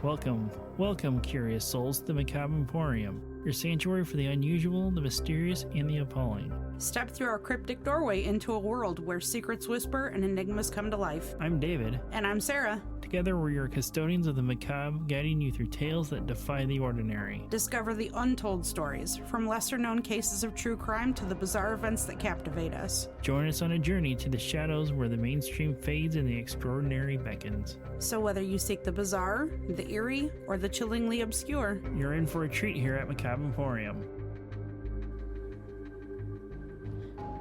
Welcome, curious souls, to the Macabre Emporium, your sanctuary for the unusual, the mysterious, and the appalling. Step through our cryptic doorway into a world where secrets whisper and enigmas come to life. I'm David. And I'm Sarah. Together, we're your custodians of the macabre, guiding you through tales that defy the ordinary. Discover the untold stories, from lesser-known cases of true crime to the bizarre events that captivate us. Join us on a journey to the shadows where the mainstream fades and the extraordinary beckons. So whether you seek the bizarre, the eerie, or the chillingly obscure, you're in for a treat here at Macabre Emporium.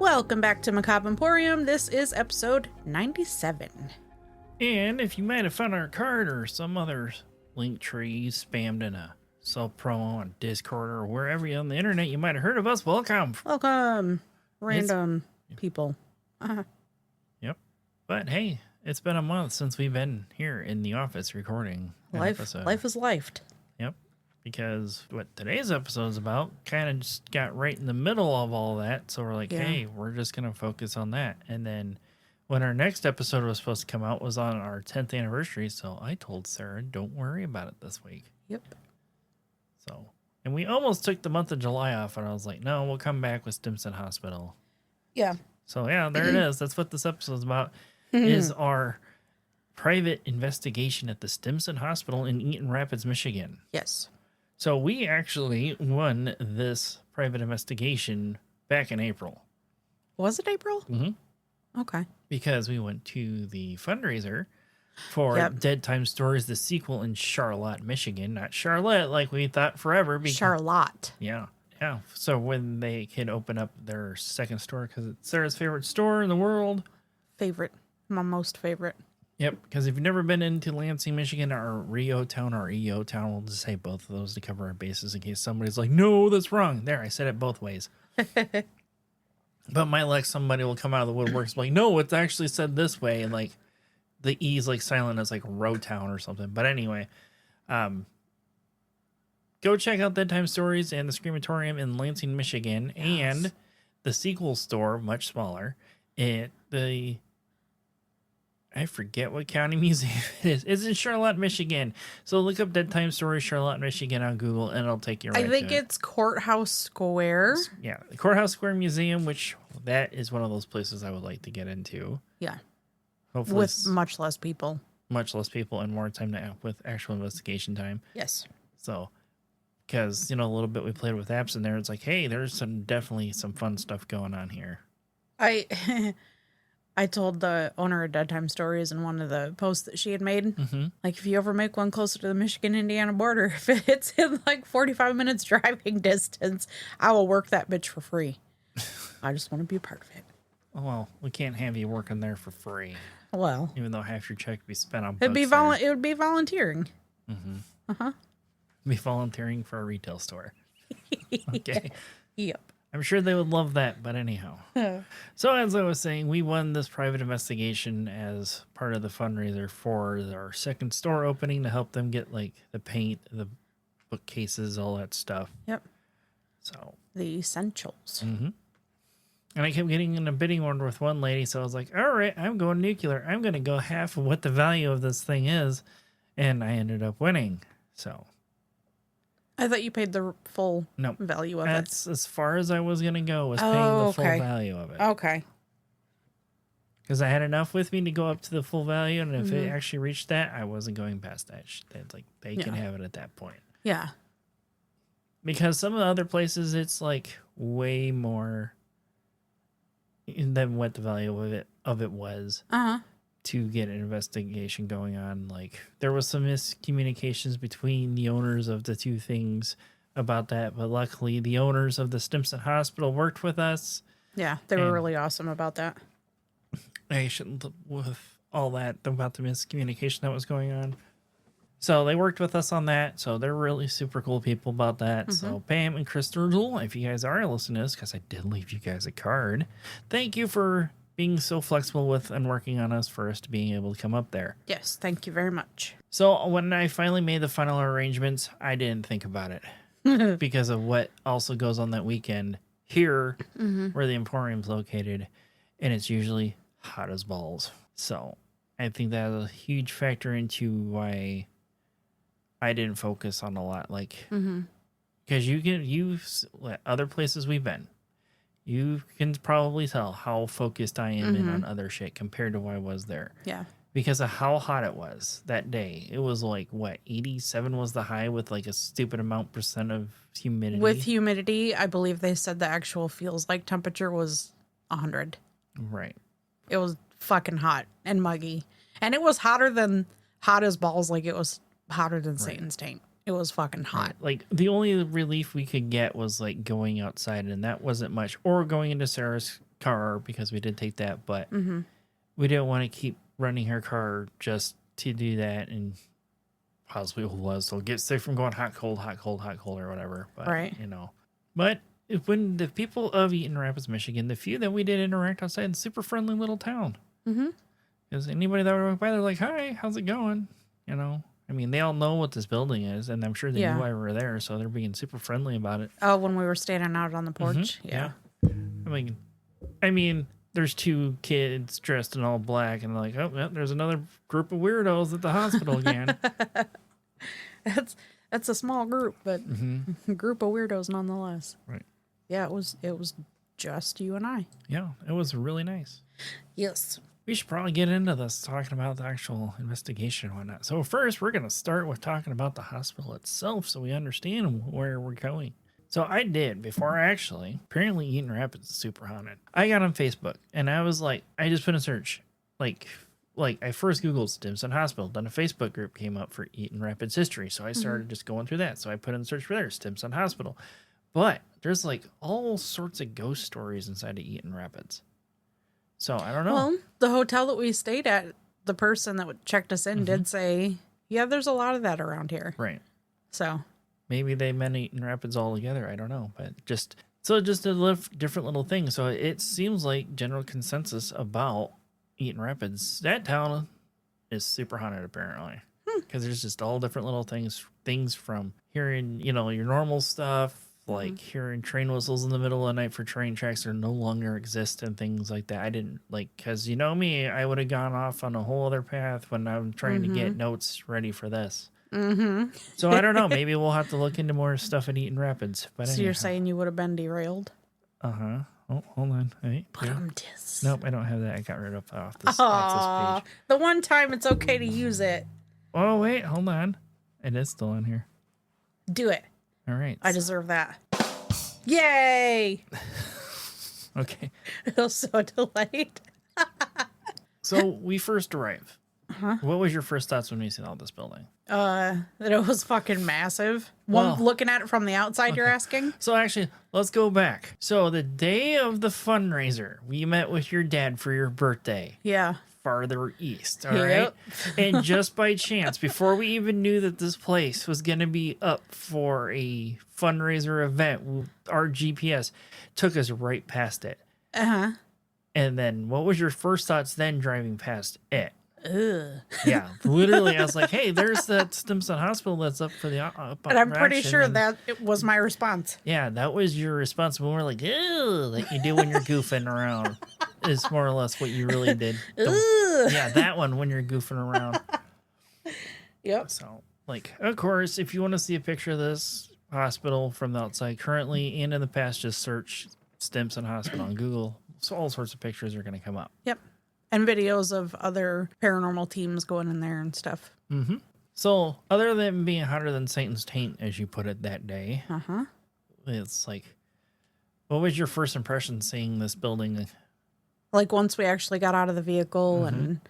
Welcome back to Macabre Emporium. This is episode 97. And if you might have found our card or some other link tree spammed in a self-promo on Discord or wherever on the internet you might have heard of us, welcome. Welcome, random people. Yep. But hey, it's been a month since we've been here in the office recording an episode. Life is lifed. Yep. Because what today's episode is about kind of just got right in the middle of all that. So we're like, hey, we're just going to focus on that. And then when our next episode was supposed to come out was on our 10th anniversary. So I told Sarah, don't worry about it this week. Yep. So, and we almost took the month of July off. And I was like, no, we'll come back with Stimson Hospital. Yeah. So yeah, there it is. That's what this episode is about. Is our private investigation at the Stimson Hospital in Eaton Rapids, Michigan. Yes. So we actually won this private investigation back in April. Was it April? Mm-hmm. Okay. Because we went to the fundraiser for Dead Time Stories, the sequel in Charlotte, Michigan. Not Charlotte like we thought forever. Charlotte. Yeah. Yeah. So when they can open up their second store, because it's Sarah's favorite store in the world. Favorite. My most favorite. Yep, because if you've never been into Lansing, Michigan, or Rio Town or EO Town, we'll just say both of those to cover our bases in case somebody's like, no, that's wrong. There, I said it both ways. But my somebody will come out of the woodworks like, no, it's actually said this way. And like the E's like silent as like Row Town or something. But anyway, go check out Dead Time Stories and the Screamatorium in Lansing, Michigan, and the sequel store, much smaller, at the... I forget what county museum it is. It's in Charlotte, Michigan. So look up Dead Time Stories Charlotte, Michigan on Google, and it'll take you right to it. I think it's Courthouse Square. Yeah, the Courthouse Square Museum, which that is one of those places I would like to get into. Yeah. Hopefully with much less people. Much less people and more time with actual investigation time. Yes. So, because, a little bit we played with apps in there, it's like, hey, there's definitely some fun stuff going on here. I told the owner of Dead Time Stories in one of the posts that she had made, if you ever make one closer to the Michigan-Indiana border, if it's in 45 minutes driving distance, I will work that bitch for free. I just want to be a part of it. Oh, well, we can't have you working there for free. Well. Even though half your check would be spent on it would be volunteering. Mm-hmm. Uh-huh. Be volunteering for a retail store. Okay. Yep. I'm sure they would love that, but anyhow. So as I was saying, we won this private investigation as part of the fundraiser for our second store opening to help them get the paint, the bookcases, all that stuff. Yep. So the essentials. Mm-hmm. And I kept getting in a bidding order with one lady, so I was like, all right, I'm going nuclear. I'm going to go half of what the value of this thing is. And I ended up winning. So I thought you paid the full value of it. That's as far as I was going to go, was paying the full value of it. Okay. Because I had enough with me to go up to the full value, and if it actually reached that, I wasn't going past that. They can have it at that point. Yeah. Because some of the other places, it's way more than what the value of it was. To get an investigation going on. There was some miscommunications between the owners of the two things about that, but luckily the owners of the Stimson Hospital worked with us. Yeah, they were really awesome about that. I shouldn't with all that about the miscommunication that was going on. So they worked with us on that. So they're really super cool people about that. So Pam and Crystal, if you guys are listening to this, because I did leave you guys a card, thank you for being so flexible with and working on us for us to being able to come up there. Yes, thank you very much. So when I finally made the final arrangements, I didn't think about it because of what also goes on that weekend here where the Emporium's located, and it's usually hot as balls. So I think that is a huge factor into why I didn't focus on a lot, like, because other places we've been, you can probably tell how focused I am in on other shit compared to what I was there. Yeah. Because of how hot it was that day. It was like, what, 87 was the high with like a stupid % of humidity. With humidity, I believe they said the actual feels like temperature was 100. Right. It was fucking hot and muggy. And it was hot as balls. Like, it was hotter than Satan's taint. It was fucking hot. Right. Like, the only relief we could get was like going outside, and that wasn't much. Or going into Sarah's car, because we did take that, but we didn't want to keep running her car just to do that, and possibly will get sick from going hot, cold, or whatever. But, right. But when the people of Eaton Rapids, Michigan, the few that we did interact outside, it's super friendly little town. Because anybody that would walk by, they're like, "Hi, how's it going?" I mean, they all know what this building is, and I'm sure they knew why we were there, so they're being super friendly about it. Oh, when we were standing out on the porch? Yeah. I mean, there's 2 kids dressed in all black, and they're like, "Oh, yeah, there's another group of weirdos at the hospital again." That's a small group, but a group of weirdos nonetheless. Right. Yeah, it was just you and I. Yeah, it was really nice. Yes. We should probably get into this, talking about the actual investigation and whatnot. So first, we're going to start with talking about the hospital itself so we understand where we're going. So I did, apparently Eaton Rapids is super haunted. I got on Facebook, and I was like, I just put in search, like I first Googled Stimson Hospital, then a Facebook group came up for Eaton Rapids history. So I started just going through that. So I put in search for there, Stimson Hospital. But there's like all sorts of ghost stories inside of Eaton Rapids. So I don't know. Well, the hotel that we stayed at, the person that checked us in did say, yeah, there's a lot of that around here. Right. So maybe they meant Eaton Rapids all together. I don't know. But just a different little thing. So it seems like general consensus about Eaton Rapids, that town is super haunted apparently. Because there's just all different little things from hearing, your normal stuff, like hearing train whistles in the middle of the night for train tracks that no longer exist and things like that. I didn't because me, I would have gone off on a whole other path when I'm trying to get notes ready for this. So I don't know. Maybe we'll have to look into more stuff at Eaton Rapids. But so you're saying you would have been derailed? Oh, hold on. Wait, nope, I don't have that. I got rid of off this access page. The one time it's okay to use it. Oh, wait, hold on. It is still in here. Do it. All right. I deserve that. Yay! Okay. I feel so delayed. So we first arrive. What was your first thoughts when you seen all this building? That it was fucking massive. Looking at it from the outside, you're asking? So actually, let's go back. So the day of the fundraiser, we met with your dad for your birthday. Yeah. Farther east, all right? And just by chance, before we even knew that this place was going to be up for a fundraiser event, our GPS took us right past it. And then what was your first thoughts then driving past it? Yeah, literally, I was like, hey, there's that Stimson Hospital that's up for the and I'm pretty sure that it was my response. Yeah, that was your response when we were like, ew, like you do when you're goofing around. Is more or less what you really did. Yeah, that one when you're goofing around. Yep. So, of course, if you want to see a picture of this hospital from the outside, currently and in the past, just search Stimson Hospital on Google. So all sorts of pictures are going to come up. Yep. And videos of other paranormal teams going in there and stuff. So, other than being hotter than Satan's taint, as you put it that day, it's like, what was your first impression seeing this building? Like once we actually got out of the vehicle and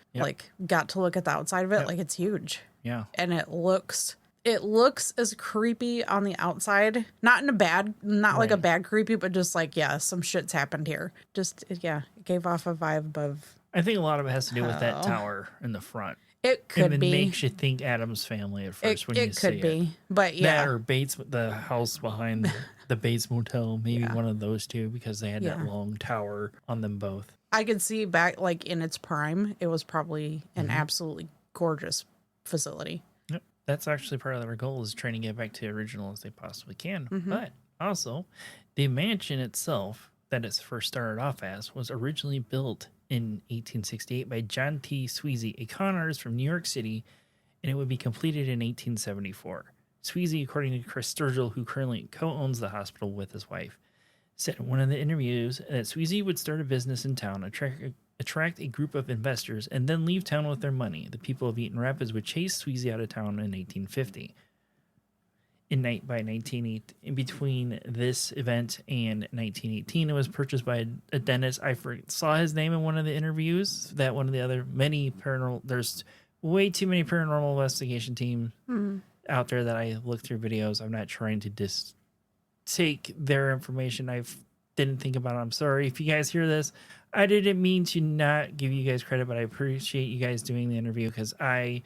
got to look at the outside of it, it's huge. Yeah. And it looks as creepy on the outside. Not in a bad, like a bad creepy, but just like, some shit's happened here. It gave off a vibe of. I think a lot of it has to do with that tower in the front. It could be. It makes you think Adam's family at first when you see it. It could be, but yeah. That or Bates, the house behind the Bates Motel, maybe one of those two, because they had that long tower on them both. I could see back, in its prime, it was probably an absolutely gorgeous facility. Yep. That's actually part of their goal, is trying to get back to original as they possibly can. But also, the mansion itself that it's first started off as was originally built in 1868 by John T. Sweezy, a con artist from New York City, and it would be completed in 1874. Sweezy, according to Chris Sturgill, who currently co-owns the hospital with his wife, said in one of the interviews that Sweezy would start a business in town, attract a group of investors, and then leave town with their money. The people of Eaton Rapids would chase Sweezy out of town in 1850. By 1908, in between this event and 1918, it was purchased by a dentist. I saw his name in one of the interviews. That one of the other many paranormal. There's way too many paranormal investigation teams out there that I look through videos. I'm not trying to take their information. I didn't think about it. I'm sorry if you guys hear this. I didn't mean to not give you guys credit, but I appreciate you guys doing the interview because I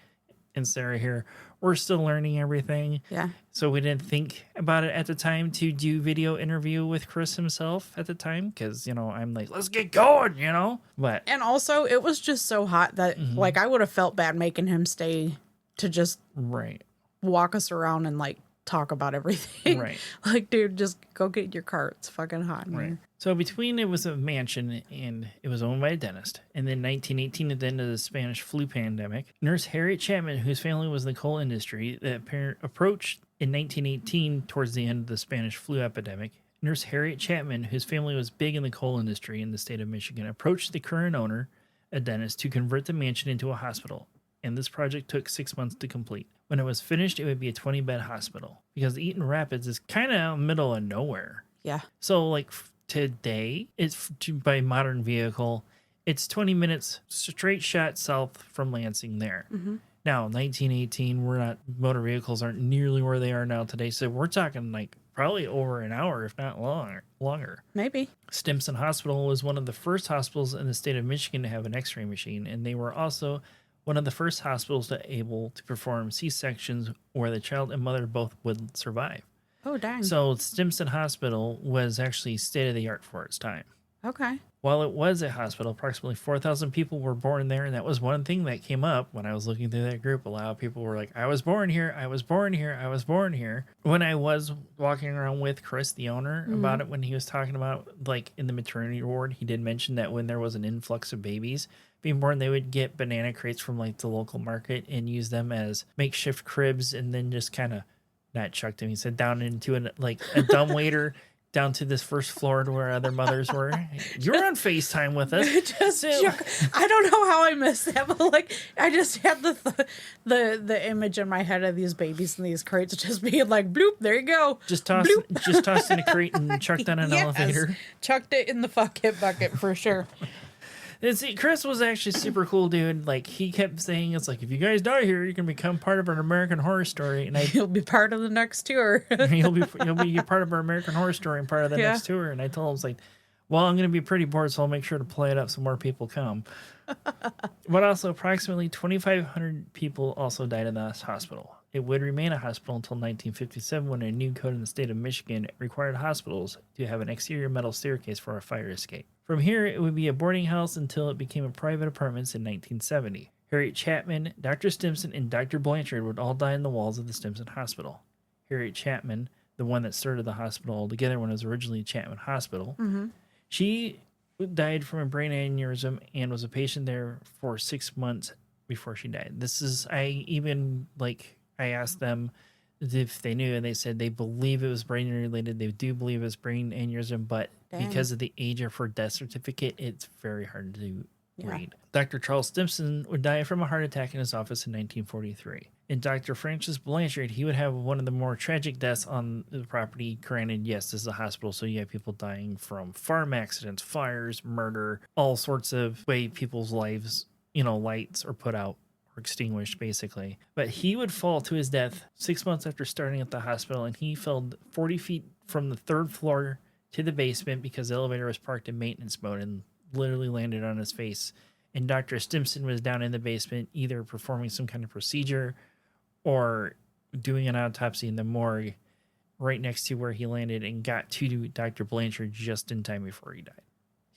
and Sarah here, we're still learning everything. Yeah. So we didn't think about it at the time to do video interview with Chris himself at the time because, I'm like, let's get going, But and also it was just so hot that like I would have felt bad making him stay to just walk us around and like talk about everything. Right. Like, dude, just go get your car. It's fucking hot in here. So between it was a mansion and it was owned by a dentist. And then 1918 at the end of the Spanish flu pandemic, nurse Harriet Chapman, whose family was in the coal industry, that approached in 1918 towards the end of the Spanish flu epidemic. Nurse Harriet Chapman, whose family was big in the coal industry in the state of Michigan, approached the current owner, a dentist, to convert the mansion into a hospital. And this project took 6 months to complete. When it was finished, it would be a 20-bed hospital because Eaton Rapids is kind of middle of nowhere. Yeah. So, like, today, it's by modern vehicle, it's 20 minutes straight shot south from Lansing there. Now, 1918, motor vehicles aren't nearly where they are now today. So we're talking like probably over an hour, if not longer. Maybe. Stimson Hospital was one of the first hospitals in the state of Michigan to have an x-ray machine. And they were also one of the first hospitals able to perform C-sections where the child and mother both would survive. Oh, dang. So Stimson Hospital was actually state-of-the-art for its time. Okay. While it was a hospital, approximately 4,000 people were born there, and that was one thing that came up when I was looking through that group. A lot of people were like, I was born here, I was born here, I was born here. When I was walking around with Chris, the owner, about it, when he was talking about, like, in the maternity ward, he did mention that when there was an influx of babies being born, they would get banana crates from, like, the local market and use them as makeshift cribs and then just kind of, not chucked them, he said, down into a dumbwaiter down to this first floor to where other mothers were. You were on FaceTime with us. I don't know how I missed that, but like I just had the image in my head of these babies in these crates just being like bloop, there you go. Just tossed in a crate and chucked on an elevator. Chucked it in the fuck it bucket for sure. And see, Chris was actually super cool, dude. Like, he kept saying, it's like, if you guys die here, you can become part of an American Horror Story. And you'll be part of the next tour. you'll be part of our American Horror Story and part of the next tour. And I told him, I was like, well, I'm going to be pretty bored, so I'll make sure to play it up so more people come. But also, approximately 2,500 people also died in this hospital. It would remain a hospital until 1957 when a new code in the state of Michigan required hospitals to have an exterior metal staircase for a fire escape. From here, it would be a boarding house until it became a private apartments in 1970. Harriet Chapman, Dr. Stimson, and Dr. Blanchard would all die in the walls of the Stimson Hospital. Harriet Chapman, the one that started the hospital altogether when it was originally Chapman Hospital, she died from a brain aneurysm and was a patient there for 6 months before she died. I asked them if they knew, and they said they believe it was brain related. They do believe it was brain aneurysm, but because of the age of her death certificate, it's very hard to read. Dr. Charles Stimson would die from a heart attack in his office in 1943. And Dr. Francis Blanchard, he would have one of the more tragic deaths on the property. Granted, yes, this is a hospital, so you have people dying from farm accidents, fires, murder, all sorts of way people's lives, lights are put out. Or extinguished, basically. But he would fall to his death 6 months after starting at the hospital, and he fell 40 feet from the third floor to the basement because the elevator was parked in maintenance mode and literally landed on his face. And Dr. Stimson was down in the basement either performing some kind of procedure or doing an autopsy in the morgue right next to where he landed and got to Dr. Blanchard just in time before he died.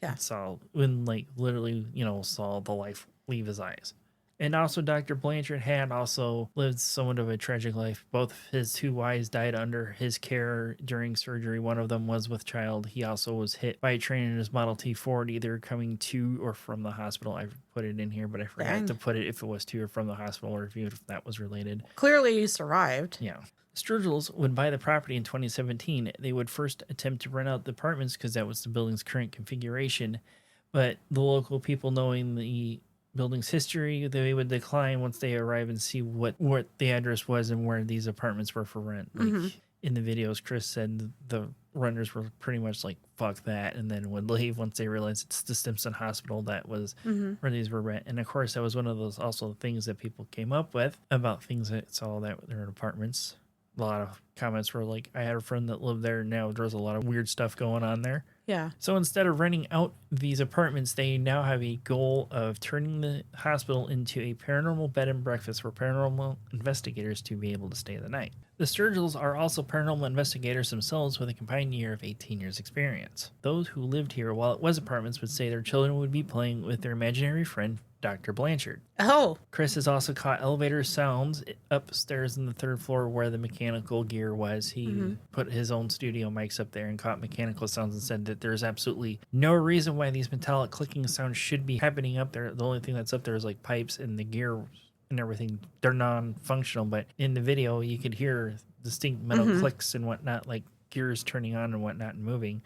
Yeah. So when literally, saw the life leave his eyes. And also, Dr. Blanchard had also lived somewhat of a tragic life. Both of his 2 wives died under his care during surgery. One of them was with child. He also was hit by a train in his Model T Ford, either coming to or from the hospital. I put it in here, but I forgot to put it if it was to or from the hospital, or if that was related. Clearly, he survived. Yeah. Sturgills would buy the property in 2017. They would first attempt to rent out the apartments because that was the building's current configuration. But the local people, knowing the building's history, they would decline once they arrive and see what the address was and where these apartments were for rent. Like in the videos, Chris said the renters were pretty much like, fuck that, and then would leave once they realized it's the Stimson Hospital that was where these were rent. And of course, that was one of those also things that people came up with about things that saw that they're in apartments. A lot of comments were like, I had a friend that lived there. Now there's a lot of weird stuff going on there. Yeah. So instead of renting out these apartments, they now have a goal of turning the hospital into a paranormal bed and breakfast for paranormal investigators to be able to stay the night. The Sturgills are also paranormal investigators themselves with a combined year of 18 years experience. Those who lived here while it was apartments would say their children would be playing with their imaginary friend, Dr. Blanchard. Oh. Chris has also caught elevator sounds upstairs in the 3rd floor where the mechanical gear was. He put his own studio mics up there and caught mechanical sounds and said that there's absolutely no reason why these metallic clicking sounds should be happening up there. The only thing that's up there is like pipes and the gear and everything. They're non-functional, but in the video you could hear distinct metal clicks and whatnot, like gears turning on and whatnot and moving.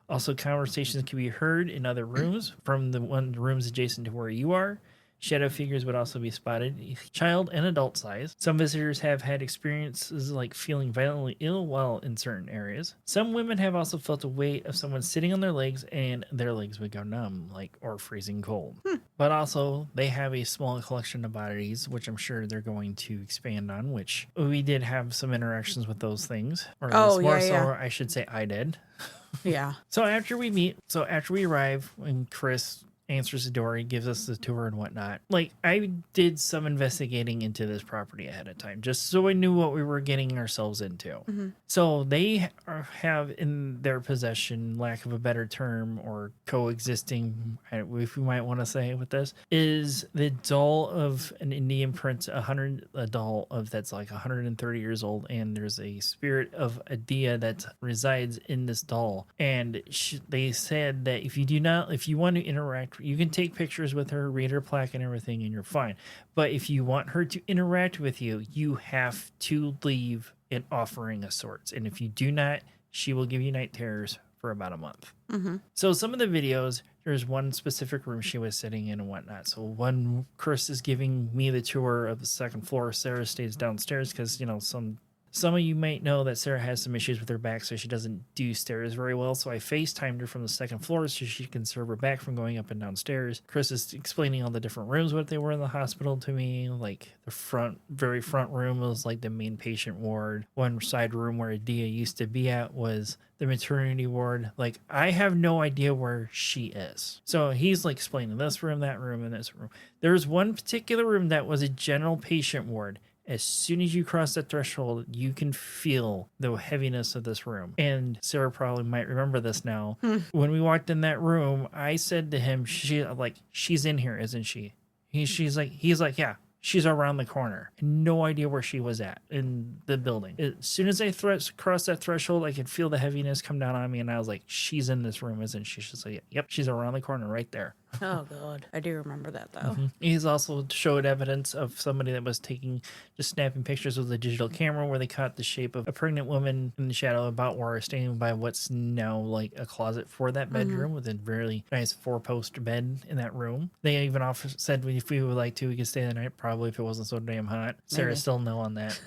Also, conversations can be heard in other rooms from the rooms adjacent to where you are. Shadow figures would also be spotted, child and adult size. Some visitors have had experiences like feeling violently ill while in certain areas. Some women have also felt the weight of someone sitting on their legs and their legs would go numb, or freezing cold. But also, they have a small collection of bodies, which I'm sure they're going to expand on, which we did have some interactions with those things. Or I should say I did. Yeah. So after we arrive, when Chris answers the door, he gives us the tour and whatnot. Like, I did some investigating into this property ahead of time, just so I knew what we were getting ourselves into. So they have in their possession, lack of a better term, or coexisting, if we might want to say with this, is the doll of an Indian prince, a doll of that's like 130 years old, and there's a spirit of a Dia that resides in this doll. And they said that if you want to interact, you can take pictures with her, read her plaque and everything, and you're fine. But if you want her to interact with you, you have to leave an offering of sorts. And if you do not, she will give you night terrors for about a month. So some of the videos, there's one specific room she was sitting in and whatnot. So when Chris is giving me the tour of the 2nd floor, Sarah stays downstairs because, some of you might know that Sarah has some issues with her back, so she doesn't do stairs very well. So I FaceTimed her from the 2nd floor so she can serve her back from going up and downstairs. Chris is explaining all the different rooms, what they were in the hospital to me. Like the very front room was like the main patient ward. One side room where Dia used to be at was the maternity ward. Like, I have no idea where she is. So he's like explaining this room, that room, and this room. There's one particular room that was a general patient ward. As soon as you cross that threshold, you can feel the heaviness of this room. And Sarah probably might remember this now. When we walked in that room, I said to him, she's in here, isn't she? He's like, yeah, she's around the corner. No idea where she was at in the building. As soon as I crossed that threshold, I could feel the heaviness come down on me. And I was like, she's in this room, isn't she? She's like, yep, she's around the corner right there. Oh, God. I do remember that, though. He's also showed evidence of somebody that was just snapping pictures with a digital camera where they caught the shape of a pregnant woman in the shadow about where standing by what's now like a closet for that bedroom with a really nice 4-post bed in that room. They even said if we would like to, we could stay the night, probably if it wasn't so damn hot. Sarah's still no on that.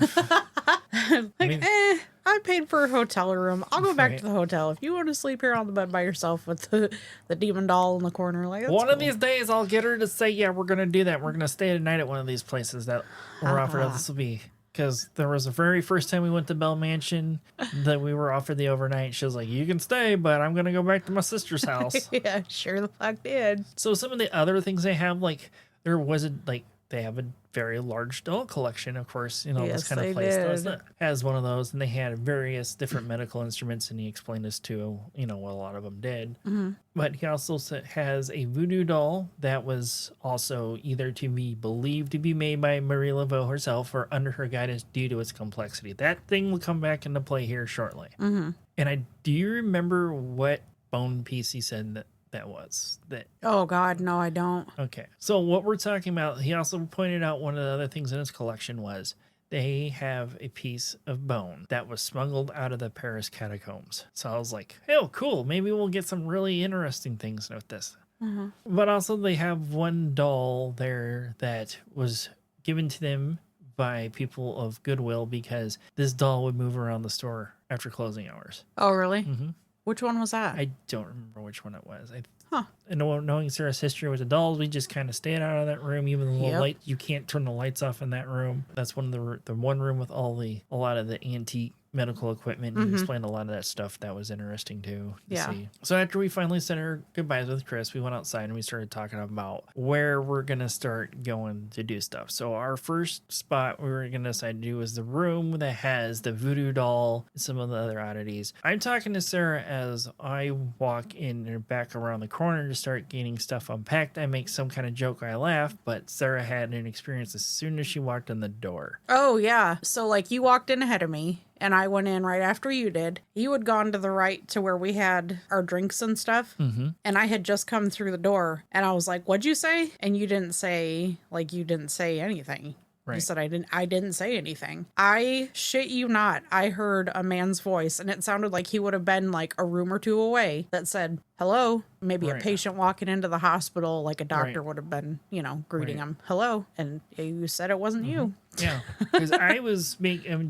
I paid for a hotel room. I'll go back to the hotel. If you want to sleep here on the bed by yourself with the demon doll in the corner, one of these days I'll get her to say, yeah, we're going to do that. We're going to stay tonight at one of these places that we're offered. This will be, because there was the very first time we went to Bell Mansion that we were offered the overnight. She was like, you can stay, but I'm going to go back to my sister's house. Yeah, sure the fuck did. So some of the other things they have, like there wasn't like they have a very large doll collection, of course. You know, Yes, this kind of they place did. has one of those, and they had various different medical instruments, and he explained this to, you know, what a lot of them did. Mm-hmm. But he also has a voodoo doll that was also either to be believed to be made by Marie Laveau herself or under her guidance due to its complexity. That thing will come back into play here shortly. Mm-hmm. And do you remember what bone piece he said that was? Oh, God, no, I don't. Okay. So what we're talking about, he also pointed out one of the other things in his collection was they have a piece of bone that was smuggled out of the Paris catacombs. So I was like, oh, cool. Maybe we'll get some really interesting things with this. Mm-hmm. But also they have one doll there that was given to them by people of goodwill because this doll would move around the store after closing hours. Oh, really? Mm-hmm. Which one was that? I don't remember which one it was. Huh. And knowing Sarah's history with the dolls, we just kind of stayed out of that room. Even the little Yep. light, you can't turn the lights off in that room. That's one of the one room with a lot of the antique medical equipment. And he explained a lot of that stuff. That was interesting too to see. So after we finally said our goodbyes with Chris, we went outside and we started talking about where we're gonna start going to do stuff. So our first spot we were gonna decide to do was the room that has the voodoo doll and some of the other oddities. I'm talking to Sarah as I walk in and back around the corner to start getting stuff unpacked. I make some kind of joke, I laugh, but Sarah had an experience as soon as she walked in the door. Oh, yeah. So, like, you walked in ahead of me, and I went in right after you did. You had gone to the right to where we had our drinks and stuff, and I had just come through the door, and I was like, what'd you say? And you didn't say anything. Right. You said I didn't say anything. I shit you not. I heard a man's voice, and it sounded like he would have been like a room or two away that said, hello. Maybe a patient walking into the hospital, like a doctor would have been, you know, greeting him. Hello. And you said it wasn't you. Yeah. Because I was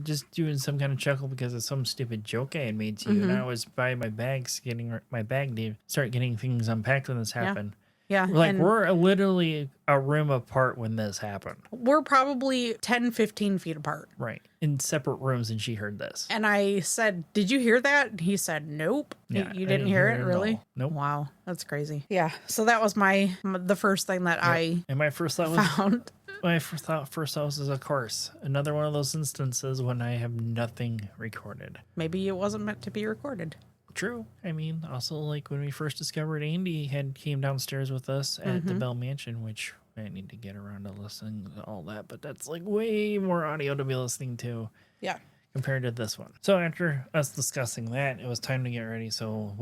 just doing some kind of chuckle because of some stupid joke I had made to you. And I was by my bags, getting my bag to start getting things unpacked when this happened. Yeah. We're literally a room apart when this happened. We're probably 10, 15 feet apart. Right. In separate rooms, and she heard this. And I said, did you hear that? And he said, nope. Yeah, you didn't hear it, really? Nope. Wow. That's crazy. Yeah. So that was the first thing that I and my first thought was found. My first thought was, of course, another one of those instances when I have nothing recorded. Maybe it wasn't meant to be recorded. True. I mean, also, like, when we first discovered Andy came downstairs with us at the Bell Mansion, which I need to get around to listening to all that, but that's, like, way more audio to be listening to. Yeah. Compared to this one. So after us discussing that, it was time to get ready. So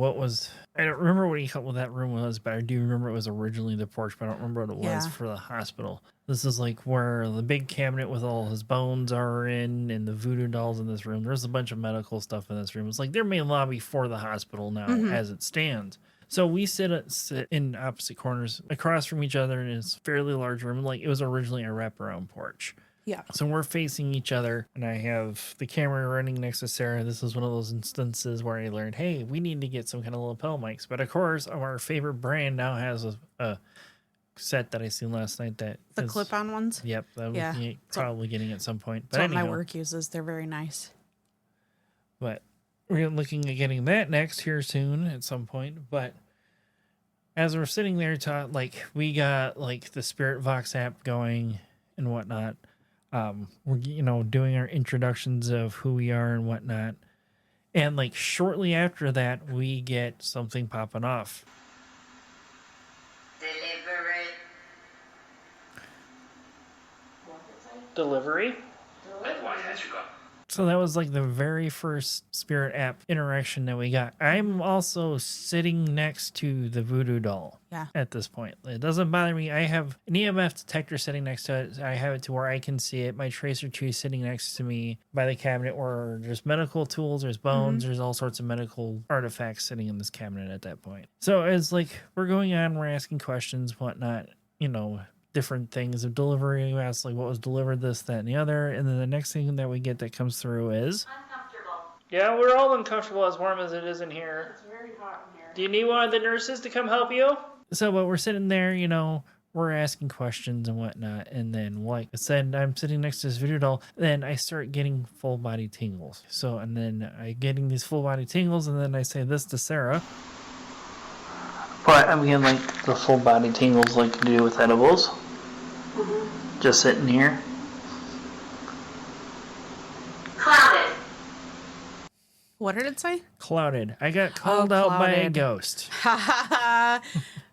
I don't remember what that room was, but I do remember it was originally the porch, but I don't remember what it was for the hospital. This is like where the big cabinet with all his bones are in and the voodoo dolls in this room. There's a bunch of medical stuff in this room. It's like their main lobby for the hospital now as it stands. So we sit in opposite corners across from each other in this fairly large room. Like it was originally a wraparound porch. Yeah. So we're facing each other, and I have the camera running next to Sarah. This is one of those instances where I learned, hey, we need to get some kind of lapel mics. But of course, our favorite brand now has a set that I seen last night that the clip-on ones. Yep, that was probably getting at some point. But that's what my work uses. They're very nice. But we're looking at getting that next here soon at some point. But as we're sitting there, we got like the Spirit Vox app going and whatnot. We're doing our introductions of who we are and whatnot, and like shortly after that we get something popping off. Delivery. So that was like the very first Spirit app interaction that we got. I'm also sitting next to the voodoo doll at this point. It doesn't bother me. I have an EMF detector sitting next to it. I have it to where I can see it. My tracer tree sitting next to me by the cabinet where there's medical tools, there's bones, there's all sorts of medical artifacts sitting in this cabinet at that point. So it's like we're going on, we're asking questions, whatnot, different things of delivery. We asked like what was delivered, this, that, and the other, and then the next thing that we get that comes through is uncomfortable. Yeah, we're all uncomfortable as warm as it is in here. It's very hot in here. Do you need one of the nurses to come help you? So, but we're sitting there, we're asking questions and whatnot, and then like I said, I'm sitting next to this video doll, then I start getting full body tingles. So, and then I getting these full body tingles, and then I say this to Sarah. But I'm getting like the full body tingles like to do with edibles. Just sitting here. Clouded. What did it say? Clouded. I got called out by a ghost.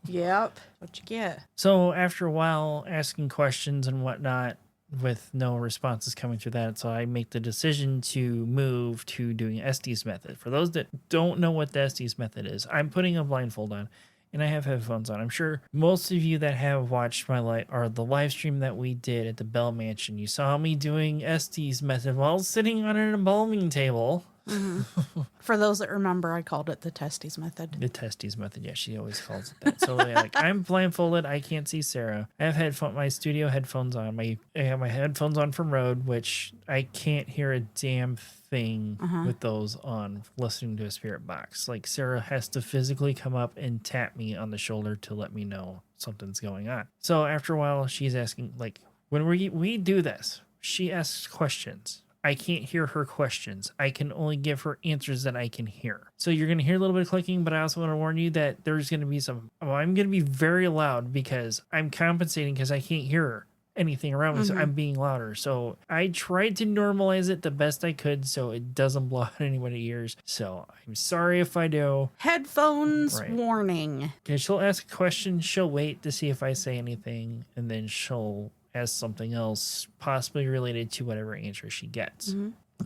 Yep. What you get? So after a while asking questions and whatnot with no responses coming through that, so I make the decision to move to doing Estes method. For those that don't know what the Estes method is, I'm putting a blindfold on and I have headphones on. I'm sure most of you that have watched the live stream that we did at the Bell Mansion, you saw me doing Estes method while sitting on an embalming table. Mm-hmm. For those that remember, I called it the Testes method. The Testes method, yeah, she always calls it that. So yeah, like I'm blindfolded, I can't see Sarah. I have my studio headphones on. I have my headphones on from Rode, which I can't hear a damn thing with those on listening to a spirit box. Like Sarah has to physically come up and tap me on the shoulder to let me know something's going on. So after a while, she's asking, like, when we do this, she asks questions. I can't hear her questions. I can only give her answers that I can hear. So you're going to hear a little bit of clicking, but I also want to warn you that there's going to be I'm going to be very loud because I'm compensating because I can't hear anything around me. So I'm being louder. So I tried to normalize it the best I could so it doesn't blow out anybody's ears. So I'm sorry if I do. Headphones warning. Okay, she'll ask a question. She'll wait to see if I say anything, and then she'll as something else possibly related to whatever answer she gets.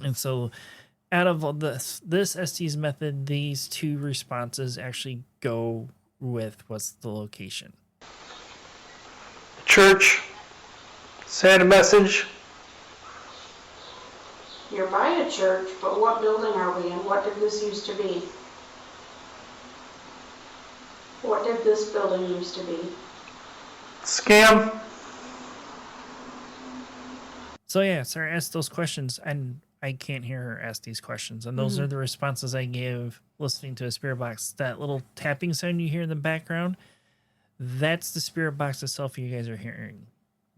And so out of this Estes method, these two responses actually go with what's the location. Church. Send a message. You're by a church, but what building are we in? What did this used to be? What did this building used to be? Scam. So yeah, Sarah asked those questions, and I can't hear her ask these questions. And those are the responses I give listening to a spirit box. That little tapping sound you hear in the background, that's the spirit box itself you guys are hearing.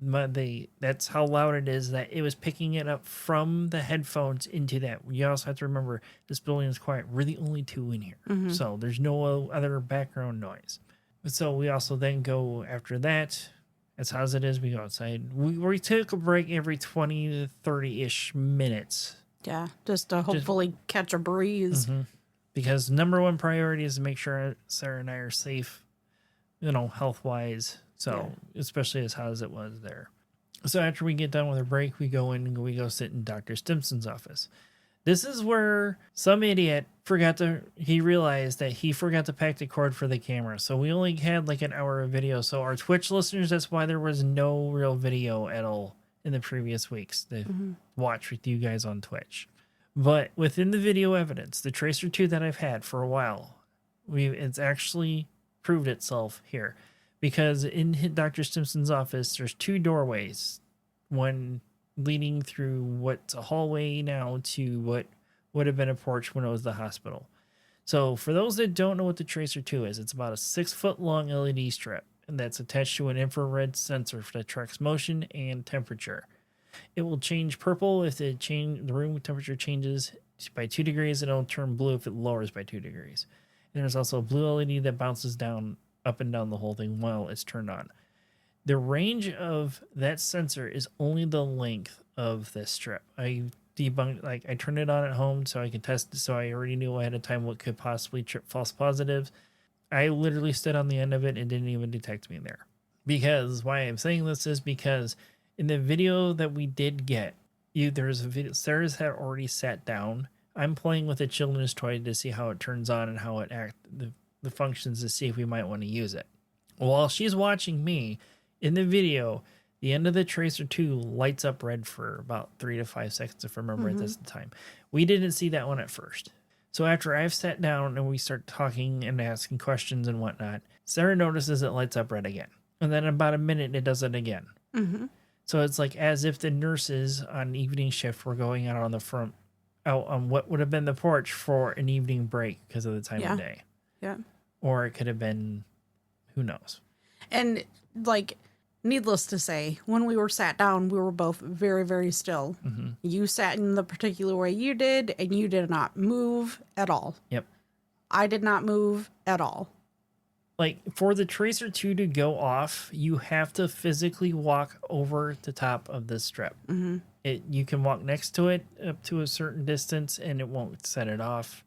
That's how loud it is, that it was picking it up from the headphones into that. You also have to remember, this building is quiet. We're the only two in here. So there's no other background noise. So we also then go after that. As hot as it is, we go outside. We take a break every 20 to 30-ish minutes. Yeah, just to hopefully catch a breeze. Because number one priority is to make sure Sarah and I are safe, health-wise. So, especially as hot as it was there. So after we get done with our break, we go in and we go sit in Dr. Stimson's office. This is where some idiot realized that he forgot to pack the cord for the camera. So we only had like an hour of video. So our Twitch listeners, that's why there was no real video at all in the previous weeks to watch with you guys on Twitch. But within the video evidence, the Tracer 2 that I've had for a while, it's actually proved itself here. Because in Dr. Stimson's office, there's two doorways. One leading through what's a hallway now to what would have been a porch when it was the hospital. So for those that don't know what the Tracer 2 is, it's about a 6-foot long LED strip, and that's attached to an infrared sensor that tracks motion and temperature. It will change purple if the room temperature changes by 2 degrees, and it'll turn blue if it lowers by 2 degrees. And there's also a blue LED that bounces up and down the whole thing while it's turned on. The range of that sensor is only the length of this strip. I turned it on at home so I could test it, so I already knew ahead of time what could possibly trip false positives. I literally stood on the end of it and didn't even detect me there. Because why I'm saying this is because in the video that we did get, there's a video. Sarah's had already sat down. I'm playing with a children's toy to see how it turns on and how it the functions to see if we might want to use it. While she's watching me, in the video, the end of the Tracer 2 lights up red for about 3 to 5 seconds, if I remember at this time. We didn't see that one at first. So after I've sat down and we start talking and asking questions and whatnot, Sarah notices it lights up red again. And then in about a minute, it does it again. So it's like as if the nurses on evening shift were going out on the front, out on what would have been the porch for an evening break because of the time of day. Yeah. Or it could have been, who knows. And needless to say, when we were sat down, we were both very, very still. You sat in the particular way you did, and you did not move at all. Yep. I did not move at all. Like for the Tracer 2 to go off, you have to physically walk over the top of this strip. Mm-hmm. You can walk next to it up to a certain distance and it won't set it off.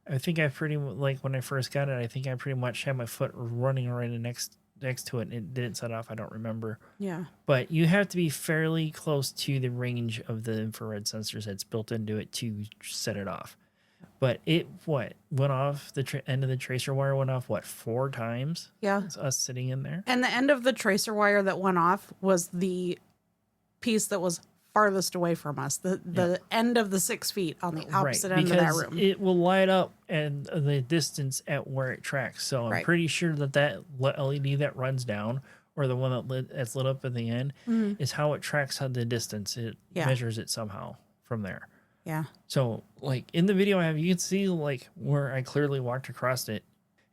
I think when I first got it, I think I pretty much had my foot running right next to it and it didn't set off. I don't remember. Yeah. But you have to be fairly close to the range of the infrared sensors that's built into it to set it off. But it went off, the end of the tracer wire went off, 4 times? Yeah. It's us sitting in there. And the end of the tracer wire that went off was the piece that was farthest away from us, the end of the 6 feet on the opposite end of that room. It will light up and the distance at where it tracks. So I'm pretty sure that LED that runs down, or the one that's lit up at the end, is how it tracks the distance. It measures it somehow from there. Yeah. So like in the video I have, you can see like where I clearly walked across it,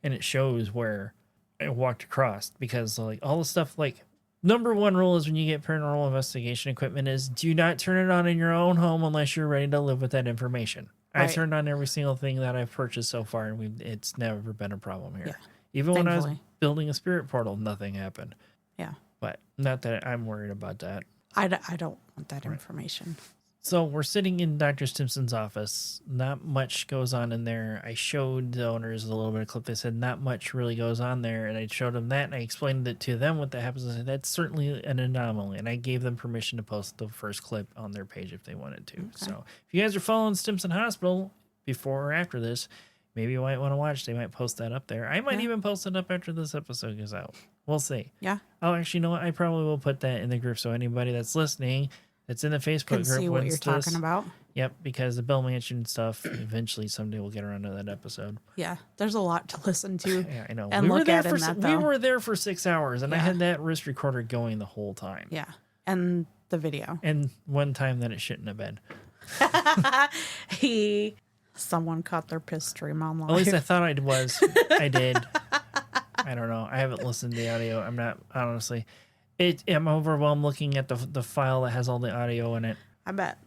and it shows where I walked across, because like all the stuff, like number 1 rule is when you get paranormal investigation equipment is do not turn it on in your own home unless you're ready to live with that information. Right. I've turned on every single thing that I've purchased so far, and it's never been a problem here. Yeah. Even when I was building a spirit portal, nothing happened. Yeah. But not that I'm worried about that. I don't want that information. So we're sitting in Dr. Stimson's office. Not much goes on in there. I showed the owners a little bit of clip. They said not much really goes on there. And I showed them that, and I explained it to them what that happens. I said, that's certainly an anomaly. And I gave them permission to post the first clip on their page if they wanted to. Okay. So if you guys are following Stimson Hospital before or after this, maybe you might want to watch. They might post that up there. I might even post it up after this episode goes out. We'll see. Yeah. Oh, actually, you know what? I probably will put that in the group so anybody that's listening, it's in the Facebook can group. See what you're talking about. Yep, because the Bell Mansion stuff, eventually someday we'll get around to that episode. Yeah, there's a lot to listen to. Yeah, I know. And we look at in that, we were there for 6 hours, and I had that wrist recorder going the whole time. Yeah, and the video. And one time that it shouldn't have been. Someone caught their piss stream on live. At least I thought I was. I did. I don't know. I haven't listened to the audio. I'm not, honestly. I'm overwhelmed looking at the file that has all the audio in it. I bet.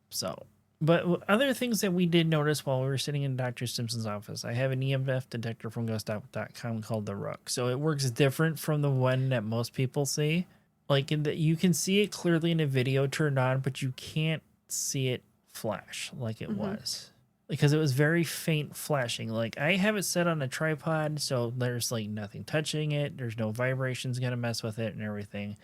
So, but other things that we did notice while we were sitting in Dr. Stimson's office, I have an EMF detector from ghost.com called the Rook. So it works different from the one that most people see. Like you can see it clearly in a video turned on, but you can't see it flash like it was. Because it was very faint flashing. Like I have it set on a tripod, so there's like nothing touching it. There's no vibrations gonna mess with it and everything.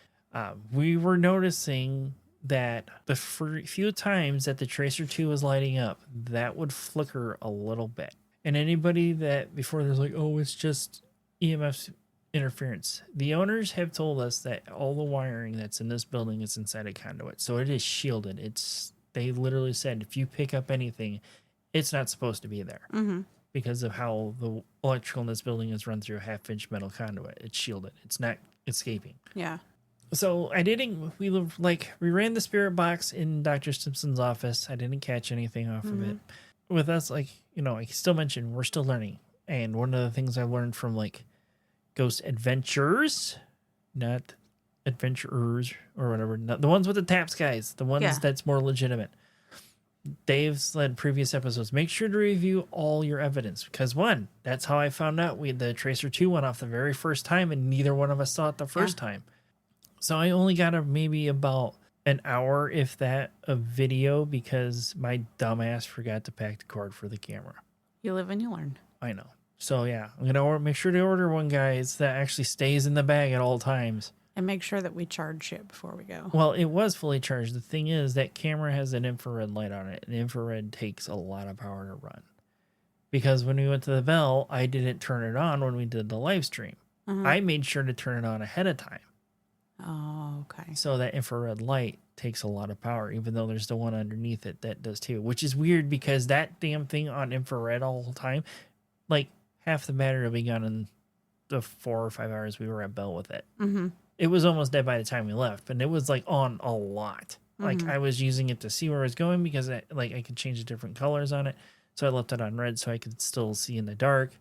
We were noticing that the few times that the Tracer 2 was lighting up, that would flicker a little bit. And anybody that before there's like, oh, it's just EMF interference. The owners have told us that all the wiring that's in this building is inside a conduit, so it is shielded. They literally said if you pick up anything, it's not supposed to be there because of how the electrical in this building is run through a 1/2-inch metal conduit. It's shielded. It's not escaping. Yeah. So we ran the spirit box in Dr. Stimson's office. I didn't catch anything off of it. With us, I still mentioned we're still learning. And one of the things I learned from Ghost Adventures, not Adventurers or whatever, not the ones with the taps guys, the ones that's more legitimate. They've said previous episodes, make sure to review all your evidence because that's how I found out the Tracer 2 went off the very first time and neither one of us saw it the first time. So I only got maybe about an hour, if that, of video because my dumbass forgot to pack the cord for the camera. You live and you learn. I know. So yeah, I'm going to make sure to order one, guys, that actually stays in the bag at all times. And make sure that we charge it before we go. Well, it was fully charged. The thing is, that camera has an infrared light on it, and infrared takes a lot of power to run. Because when we went to the Bell, I didn't turn it on when we did the live stream. I made sure to turn it on ahead of time. Oh, okay. So that infrared light takes a lot of power, even though there's the one underneath it that does too. Which is weird because that damn thing on infrared all the time, half the battery will be gone in the 4 or 5 hours we were at Bell with it. It was almost dead by the time we left, but it was on a lot. I was using it to see where it was going because I could change the different colors on it. So I left it on red so I could still see in the dark.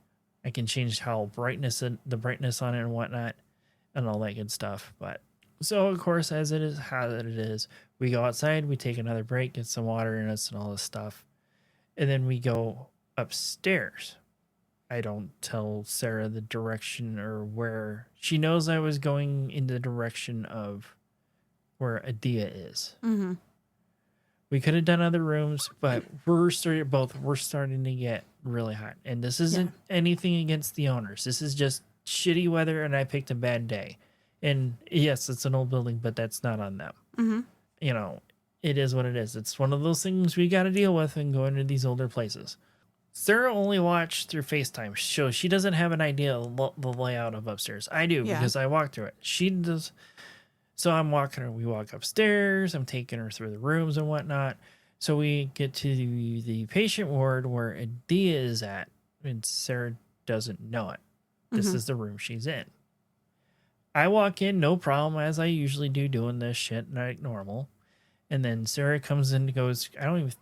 I can change the brightness on it and whatnot and all that good stuff. But so of course, as it is, how it is, we go outside, we take another break, get some water in us and all this stuff. And then we go upstairs. I don't tell Sarah the direction or where. She knows I was going in the direction of where Adia is. Mm-hmm. We could have done other rooms, but we're starting to get really hot. And this isn't anything against the owners. This is just shitty weather, and I picked a bad day. And yes, it's an old building, but that's not on them. Mm-hmm. You know, it is what it is. It's one of those things we got to deal with and go into these older places. Sarah only watched through FaceTime, so she doesn't have an idea of the layout of upstairs. I do because I walked through it. She does. So I'm walking her. We walk upstairs. I'm taking her through the rooms and whatnot. So we get to the patient ward where Adia is at, and Sarah doesn't know it. This is the room she's in. I walk in, no problem, as I usually do, doing this shit like normal. And then Sarah comes in and goes, I don't even,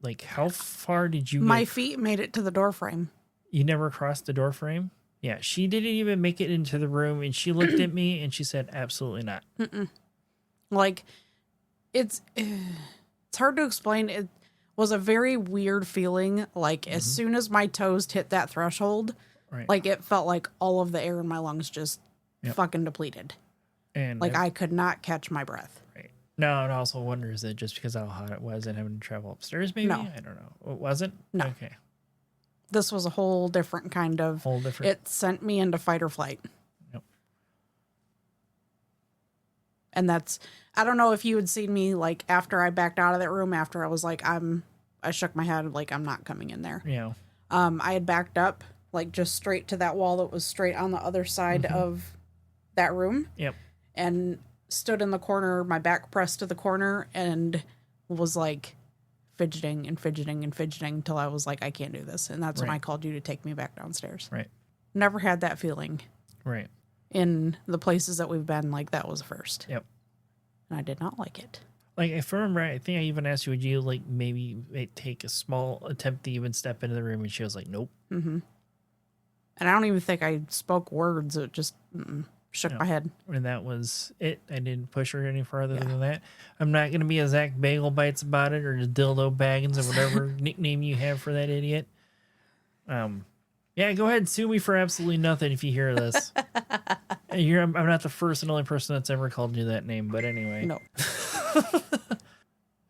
like, how far did you My feet made it to the door frame. You never crossed the door frame? Yeah, she didn't even make it into the room, and she looked at me, and she said, absolutely not. Mm-mm. Like, it's hard to explain. It was a very weird feeling. Like, as soon as my toes hit that threshold, like, it felt like all of the air in my lungs just fucking depleted. And like, I could not catch my breath. Right. No, and also wonder, is it just because how hot it was and having to travel upstairs, maybe? No. I don't know. It wasn't? No. Okay. This was a whole different kind of... It sent me into fight or flight. Yep. And that's... I don't know if you had seen me, like, after I backed out of that room, after I was like, I shook my head, like, I'm not coming in there. Yeah. I had backed up, like, just straight to that wall that was straight on the other side of that room. Yep. And stood in the corner, my back pressed to the corner, and was, like... fidgeting and fidgeting and fidgeting until I was like, I can't do this. And that's when I called you to take me back downstairs. Right. Never had that feeling. Right. In the places that we've been, like, that was first. Yep. And I did not like it. Like, if I remember, I think I even asked you, would you, like, maybe take a small attempt to even step into the room? And she was like, nope. Mm-hmm. And I don't even think I spoke words. It just shook my head. And that was it. I didn't push her any further than that. I'm not going to be a Zach Bagel Bites about it or the Dildo Baggins or whatever nickname you have for that idiot. Yeah, go ahead and sue me for absolutely nothing if you hear this. I'm not the first and only person that's ever called you that name, but anyway. No.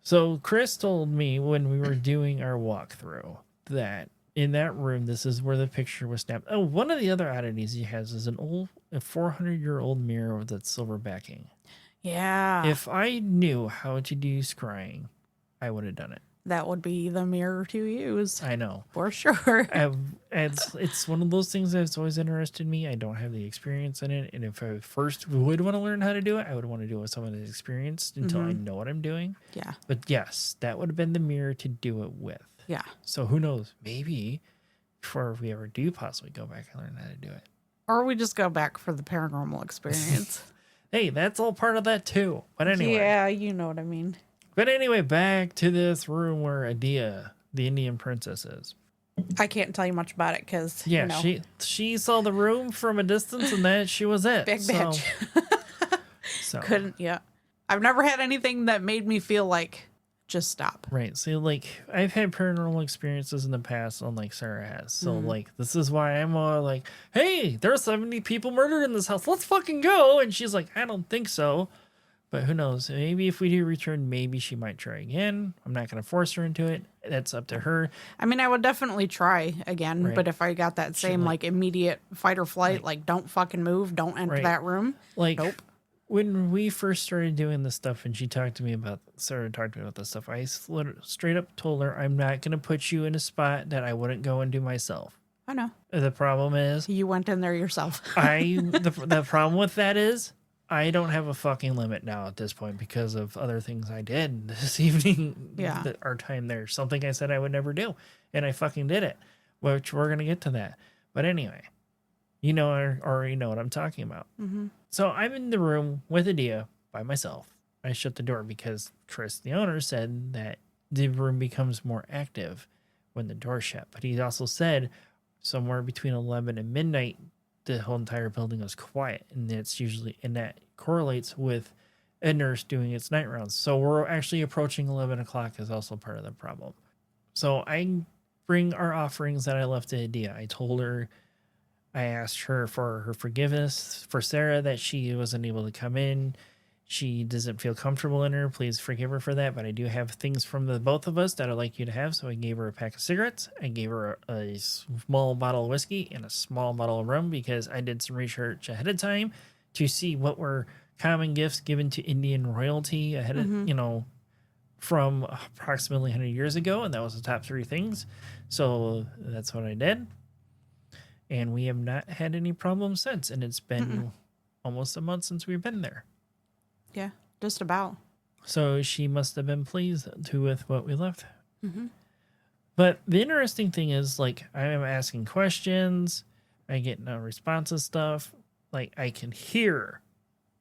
So Chris told me when we were doing our walkthrough that in that room, this is where the picture was snapped. Oh, one of the other oddities he has is a 400-year-old mirror with that silver backing. Yeah. If I knew how to do scrying, I would have done it. That would be the mirror to use. I know. For sure. It's one of those things that's always interested me. I don't have the experience in it. And if I first would want to learn how to do it, I would want to do it with someone that's experienced until I know what I'm doing. Yeah. But yes, that would have been the mirror to do it with. Yeah. So who knows? Maybe before we ever do possibly go back and learn how to do it. Or we just go back for the paranormal experience. Hey, that's all part of that too. But anyway. Yeah, you know what I mean. But anyway, back to this room where Adia, the Indian princess, is. I can't tell you much about it because she saw the room from a distance and that she was it. Big bitch. So couldn't. Yeah, I've never had anything that made me feel like just stop. Right. So like I've had paranormal experiences in the past, unlike Sarah has. So like this is why I'm all like, hey, there are 70 people murdered in this house. Let's fucking go. And she's like, I don't think so. But who knows? Maybe if we do return, maybe she might try again. I'm not going to force her into it. That's up to her. I mean, I would definitely try again. Right. But if I got that same like immediate fight or flight, like don't fucking move, don't enter that room. Like nope. When we first started doing this stuff and she talked to me about this stuff, I straight up told her, I'm not going to put you in a spot that I wouldn't go and do myself. I know. The problem is you went in there yourself. The problem with that is I don't have a fucking limit now at this point because of other things I did this evening. Yeah. Our time there. Something I said I would never do. And I fucking did it. Which we're going to get to that. But anyway, you know, I already know what I'm talking about. Mm-hmm. So I'm in the room with Adia by myself. I shut the door because Chris, the owner, said that the room becomes more active when the door's shut. But he also said somewhere between 11 and midnight, the whole entire building was quiet, and that correlates with a nurse doing its night rounds. So we're actually approaching 11 o'clock is also part of the problem. So I bring our offerings that I left to Adia. I asked her for her forgiveness for Sarah that she wasn't able to come in. She doesn't feel comfortable in her. Please forgive her for that. But I do have things from the both of us that I'd like you to have. So I gave her a pack of cigarettes. I gave her a small bottle of whiskey and a small bottle of rum because I did some research ahead of time to see what were common gifts given to Indian royalty ahead of, from approximately 100 years ago. And that was the top 3 things. So that's what I did. And we have not had any problems since. And it's been almost a month since we've been there. Yeah, just about. So she must have been pleased with what we left. But the interesting thing is, like, I am asking questions. I get no responses stuff. Like, I can hear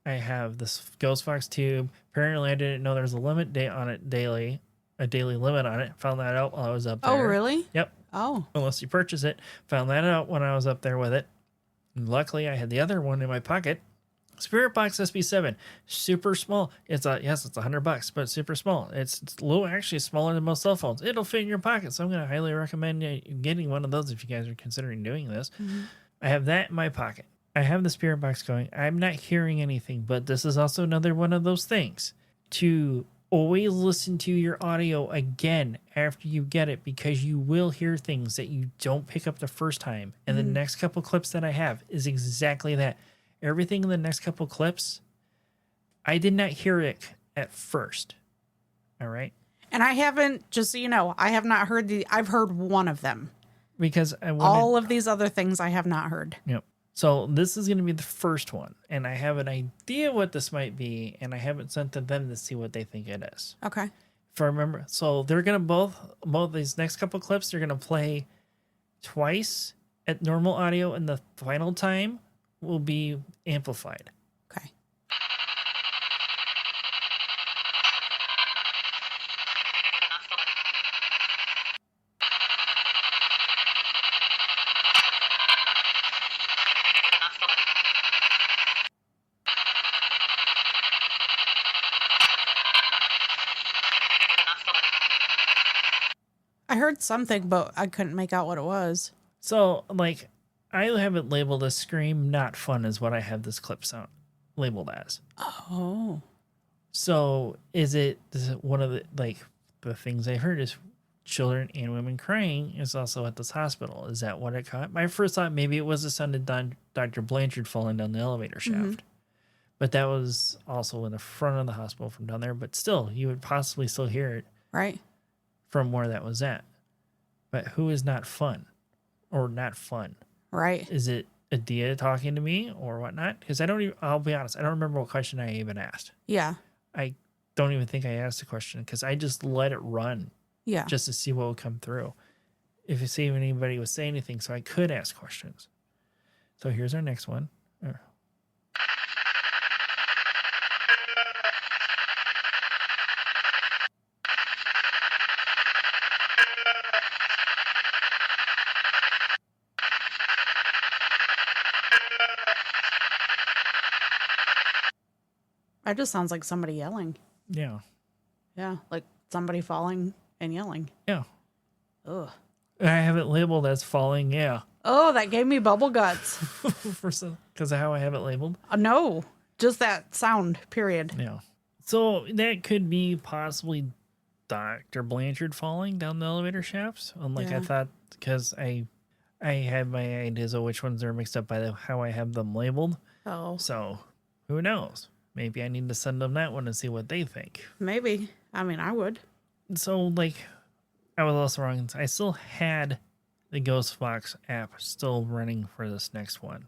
I have this Ghost Fox tube. Apparently, I didn't know there's a limit date on it daily. A daily limit on it. Found that out while I was up there. Oh, really? Yep. Oh. Unless you purchase it. Found that out when I was up there with it. And luckily, I had the other one in my pocket. Spirit Box SB7, super small. It's $100, but super small. It's low, actually smaller than most cell phones. It'll fit in your pocket, so I'm going to highly recommend getting one of those if you guys are considering doing this. I have that in my pocket. I have the Spirit Box going. I'm not hearing anything, but this is also another one of those things to always listen to your audio again after you get it, because you will hear things that you don't pick up the first time. And the next couple clips that I have is exactly that. Everything in the next couple clips, I did not hear it at first. All right. And I haven't, just so you know, I have not heard I've heard one of them. Because all of these other things I have not heard. Yep. So this is going to be the first one. And I have an idea what this might be. And I haven't sent to them to see what they think it is. Okay. If I remember. So they're going to both these next couple clips, they're going to play twice at normal audio. And the final time will be amplified. Okay. I heard something, but I couldn't make out what it was. So, like, I have it labeled as Scream Not Fun is what I have this clip sound labeled as. Oh. So is it one of the things I heard is children and women crying is also at this hospital. Is that what it caught? My first thought, maybe it was the sound of Dr. Blanchard falling down the elevator shaft. But that was also in the front of the hospital from down there. But still, you would possibly still hear it. Right. From where that was at. But who is not fun? Or not fun? Right. Is it Adia talking to me or whatnot? Because I'll be honest, I don't remember what question I even asked. Yeah. I don't even think I asked a question because I just let it run. Yeah. Just to see what would come through. If you see if anybody would say anything, so I could ask questions. So here's our next one. That just sounds like somebody yelling. Yeah. Yeah, like somebody falling and yelling. Yeah. Ugh. I have it labeled as falling, yeah. Oh, that gave me bubble guts. Because of how I have it labeled? No, just that sound, period. Yeah. So that could be possibly Dr. Blanchard falling down the elevator shafts. Unlike I thought, because I had my ideas of which ones are mixed up by how I have them labeled. Oh. So who knows? Maybe I need to send them that one and see what they think. Maybe. I mean, I would. So, like, I was also wrong. I still had the Ghost Fox app still running for this next one.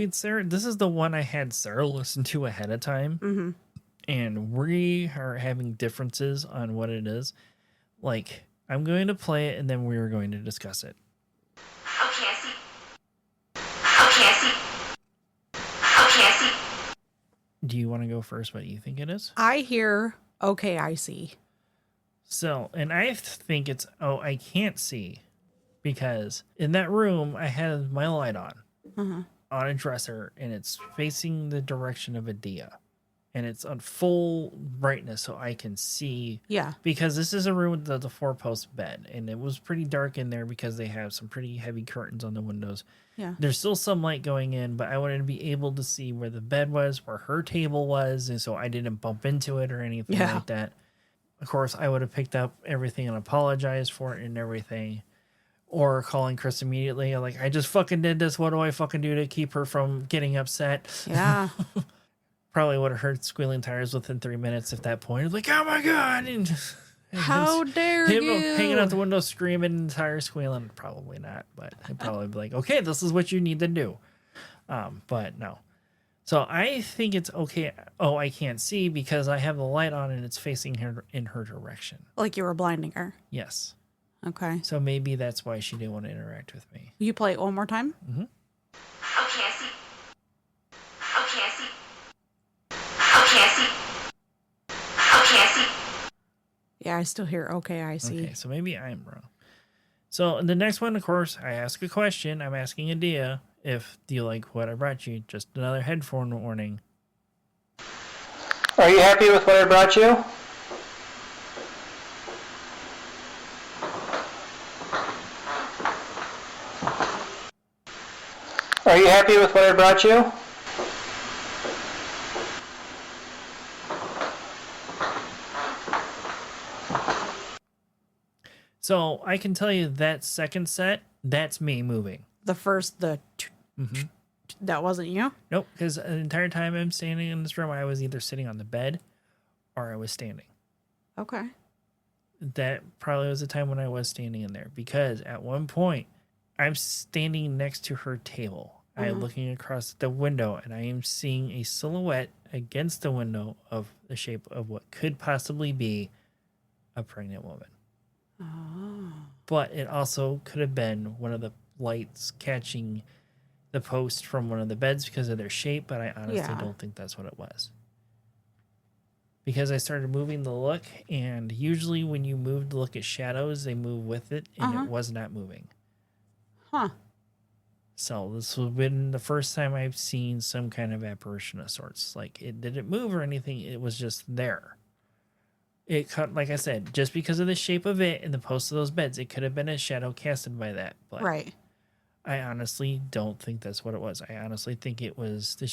Sarah, this is the one I had Sarah listen to ahead of time. Mm-hmm. And we are having differences on what it is. Like, I'm going to play it and then we are going to discuss it. Okay, I see. Do you want to go first what you think it is? I hear, okay, I see. So, and I think it's, I can't see. Because in that room, I had my light on a dresser, and it's facing the direction of Adia. and it's on full brightness so I can see. Yeah. Because this is a room with the 4-post bed, and it was pretty dark in there because they have some pretty heavy curtains on the windows. Yeah. There's still some light going in, but I wanted to be able to see where the bed was, where her table was, and so I didn't bump into it or anything like that. Of course, I would have picked up everything and apologized for it and everything. Or calling Chris immediately, like, I just fucking did this. What do I fucking do to keep her from getting upset? Yeah. Probably would have heard squealing tires within 3 minutes at that point. Like, oh my God. And How dare him you? hanging out the window screaming, tires squealing. Probably not, but he'd probably be like, okay, this is what you need to do. But no. So I think it's okay. Oh, I can't see because I have the light on and it's facing her in her direction. Like you were blinding her. Yes. Okay. So maybe that's why she didn't want to interact with me. You play it one more time? Mm-hmm. Okay, I see. Okay, I see. Okay, I see. Okay, I see. Yeah, I still hear, okay, I see. Okay, so maybe I'm wrong. So the next one, of course, I ask a question. I'm asking Adia if, do you like what I brought you? Just another headphone warning. Are you happy with what I brought you? Are you happy with what I brought you? So I can tell you that second set, that's me moving. The first, Mm-hmm. that wasn't you? Nope, because the entire time I'm standing in this room, I was either sitting on the bed or I was standing. Okay. That probably was the time when I was standing in there because at one point I'm standing next to her table. I am looking across the window and I am seeing a silhouette against the window of the shape of what could possibly be a pregnant woman. Oh. But it also could have been one of the lights catching the post from one of the beds because of their shape, but I honestly don't think that's what it was. Because I started moving the look, and usually when you move to look at shadows, they move with it, and it was not moving. Huh. So this would have been the first time I've seen some kind of apparition of sorts. Like, it didn't move or anything, it was just there. It cut, like I said, just because of the shape of it and the post of those beds, it could have been a shadow casted by that. But Right. I honestly don't think that's what it was. I honestly think it was the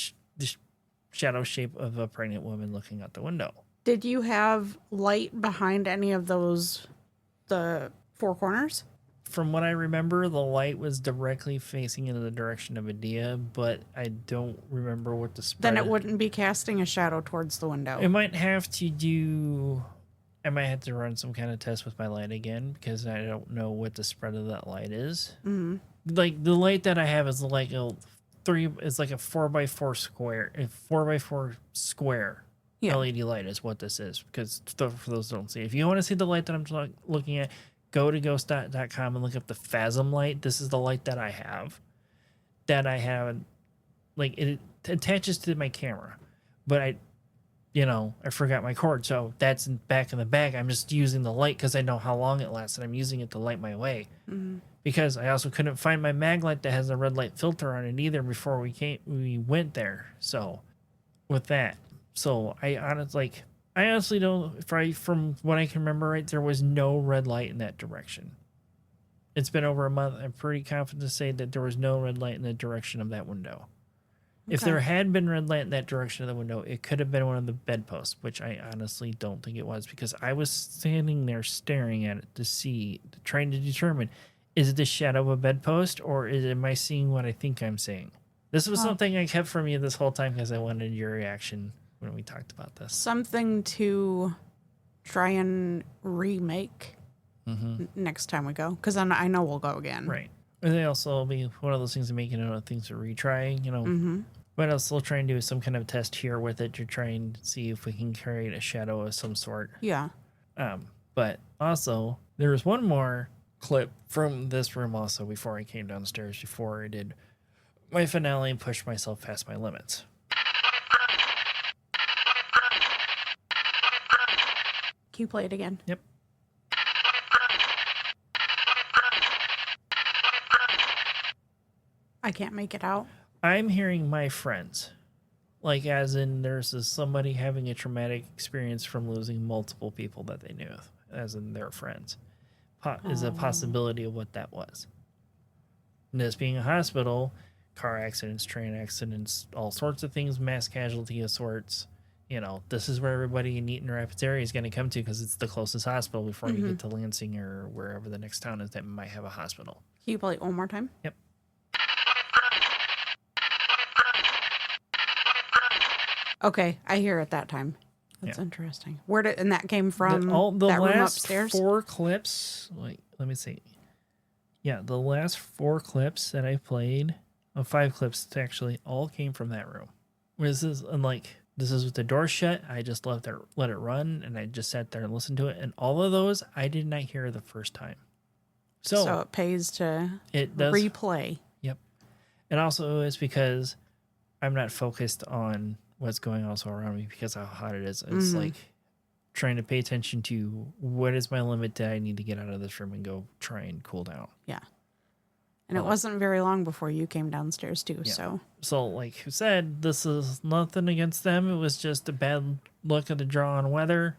shadow shape of a pregnant woman looking out the window. Did you have light behind any of those, the four corners? From what I remember, the light was directly facing in the direction of Adia, but I don't remember what the spread. Then it wouldn't be casting a shadow towards the window. I might have to run some kind of test with my light again because I don't know what the spread of that light is. Mm-hmm. Like the light that I have is like a 4x4 square, a 4x4 square. Yeah. LED light is what this is because for those who don't see, if you want to see the light that I'm looking at, go to ghost.com and look up the Phasm light. This is the light that I have. Like it attaches to my camera, but I forgot my cord, so that's back in the bag. I'm just using the light because I know how long it lasts, and I'm using it to light my way. Mm-hmm. Because I also couldn't find my mag light that has a red light filter on it either before we went there. So with that, I honestly don't. From what I can remember, right, there was no red light in that direction. It's been over a month. I'm pretty confident to say that there was no red light in the direction of that window. Okay. If there had been red light in that direction of the window, it could have been one of the bedposts, which I honestly don't think it was because I was standing there staring at it trying to determine, is it the shadow of a bedpost or am I seeing what I think I'm seeing? This was something I kept from you this whole time because I wanted your reaction when we talked about this. Something to try and remake next time we go, because I know we'll go again. Right. And they also will be one of those things that make things to retry, What else we'll try and do is some kind of test here with it to try and see if we can create a shadow of some sort. Yeah. But also, there's one more clip from this room also before I came downstairs, before I did my finale and pushed myself past my limits. Can you play it again? Yep. I can't make it out. I'm hearing my friends Like, as in, somebody having a traumatic experience from losing multiple people that they knew, as in their friends, is a possibility of what that was. And this being a hospital, car accidents, train accidents, all sorts of things, mass casualty of sorts. You know, this is where everybody in Eaton Rapids area is going to come to because it's the closest hospital before you get to Lansing or wherever the next town is that might have a hospital. Can you play it one more time? Yep. Okay, I hear it that time. That's interesting. And that came from the that room last upstairs? 4 clips, let me see. Yeah, the last 4 clips that I played, 5 clips actually, all came from that room. This is with the door shut. I just let it run, and I just sat there and listened to it. And all of those, I did not hear the first time. So it pays to it does replay. Yep. And also it's because I'm not focused on what's going also around me because of how hot it is. It's like trying to pay attention to what is my limit that I need to get out of this room and go try and cool down. Yeah. And it wasn't very long before you came downstairs too. Yeah. So like I said, this is nothing against them. It was just a bad look at the draw on weather.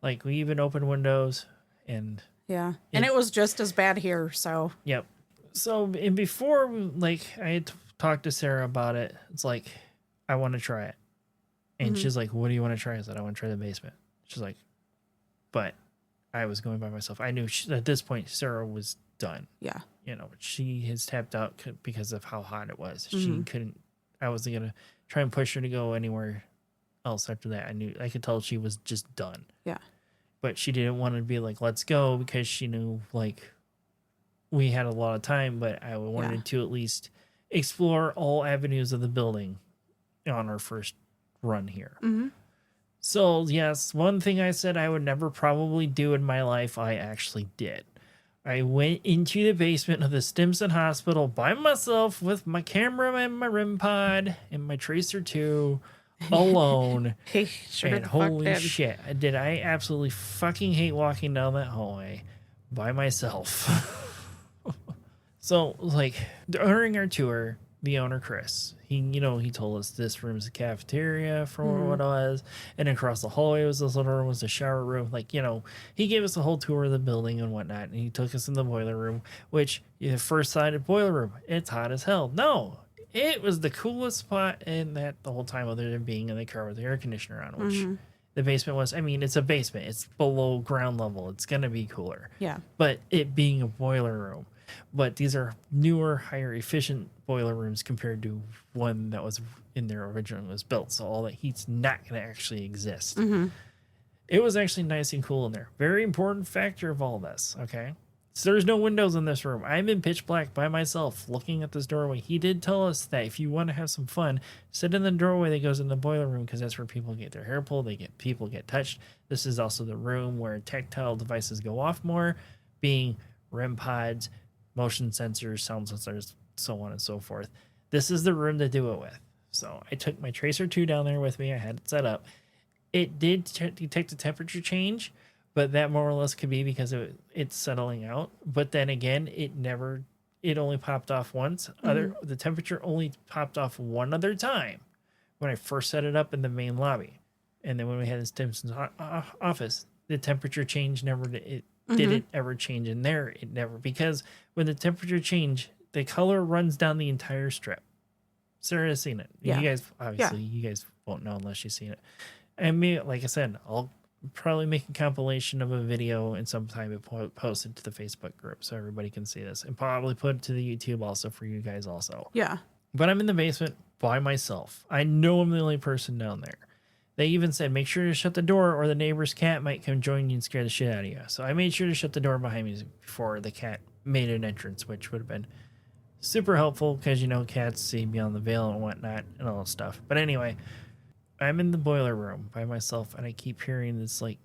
Like, we even opened windows and yeah. And it was just as bad here. So yep. So, and before, like, I had talked to Sarah about it. It's like, I want to try it. And she's like, what do you want to try? I said, I want to try the basement. She's like, but I was going by myself. I knew at this point, Sarah was done. yeah. You know, she has tapped out because of how hot it was. She couldn't, I wasn't going to try and push her to go anywhere else after that. I could tell she was just done. Yeah. But she didn't want to be like, let's go, because she knew, like, we had a lot of time, but I wanted to at least explore all avenues of the building on our first run here. So, yes, one thing I said I would never probably do in my life, I actually did. I went into the basement of the Stimson Hospital by myself with my camera and my REM pod and my Tracer 2 alone. And holy shit, did I absolutely fucking hate walking down that hallway by myself. So, like, during our tour, the owner, Chris, he told us this room's the cafeteria for what it was, and across the hallway was this little room, was the shower room. Like, he gave us a whole tour of the building and whatnot, and he took us in the boiler room, which, the first sighted boiler room, it's hot as hell. No, it was the coolest spot in that the whole time, other than being in the car with the air conditioner on, which the basement was. I mean, it's a basement. It's below ground level. It's going to be cooler. Yeah. But it being a boiler room. But these are newer, higher efficient boiler rooms compared to one that was in there originally was built. So all that heat's not going to actually exist. It was actually nice and cool in there. Very important factor of all this, okay? So there's no windows in this room. I'm in pitch black by myself looking at this doorway. He did tell us that if you want to have some fun, sit in the doorway that goes in the boiler room, because that's where people get their hair pulled, people get touched. This is also the room where tactile devices go off more, being REM pods, motion sensors, sound sensors, so on and so forth. This is the room to do it with. So I took my Tracer 2 down there with me. I had it set up. It did detect a temperature change, but that more or less could be because it's settling out. But then again, it only popped off once. The temperature only popped off one other time when I first set it up in the main lobby. And then when we had the Stimson's office, the temperature change didn't ever change in there. It never, because when the temperature change, the color runs down the entire strip. Sarah has seen it. Yeah. You guys, obviously, you guys won't know unless you've seen it. And me, like I said, I'll probably make a compilation of a video and sometime post it to the Facebook group so everybody can see this, and probably put it to the YouTube also for you guys also. Yeah. But I'm in the basement by myself. I know I'm the only person down there. They even said, make sure to shut the door or the neighbor's cat might come join you and scare the shit out of you. So I made sure to shut the door behind me before the cat made an entrance, which would have been super helpful because, cats see beyond the veil and whatnot and all that stuff. But anyway, I'm in the boiler room by myself and I keep hearing this like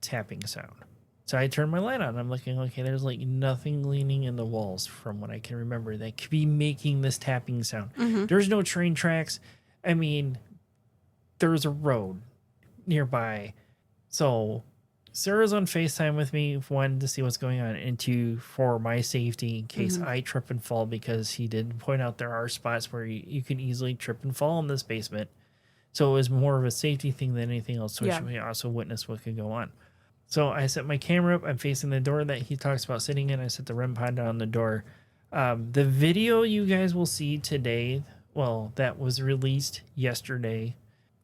tapping sound. So I turn my light on and I'm looking, okay, there's like nothing leaning in the walls from what I can remember that could be making this tapping sound. There's no train tracks. I mean, there's a road nearby. So Sarah's on FaceTime with me, one, to see what's going on, and two, for my safety in case I trip and fall, because he did point out there are spots where you can easily trip and fall in this basement. So it was more of a safety thing than anything else. So Yeah. we also witnessed what could go on. So I set my camera up. I'm facing the door that he talks about sitting in. I set the REM pod down the door. The video you guys will see today, well, that was released yesterday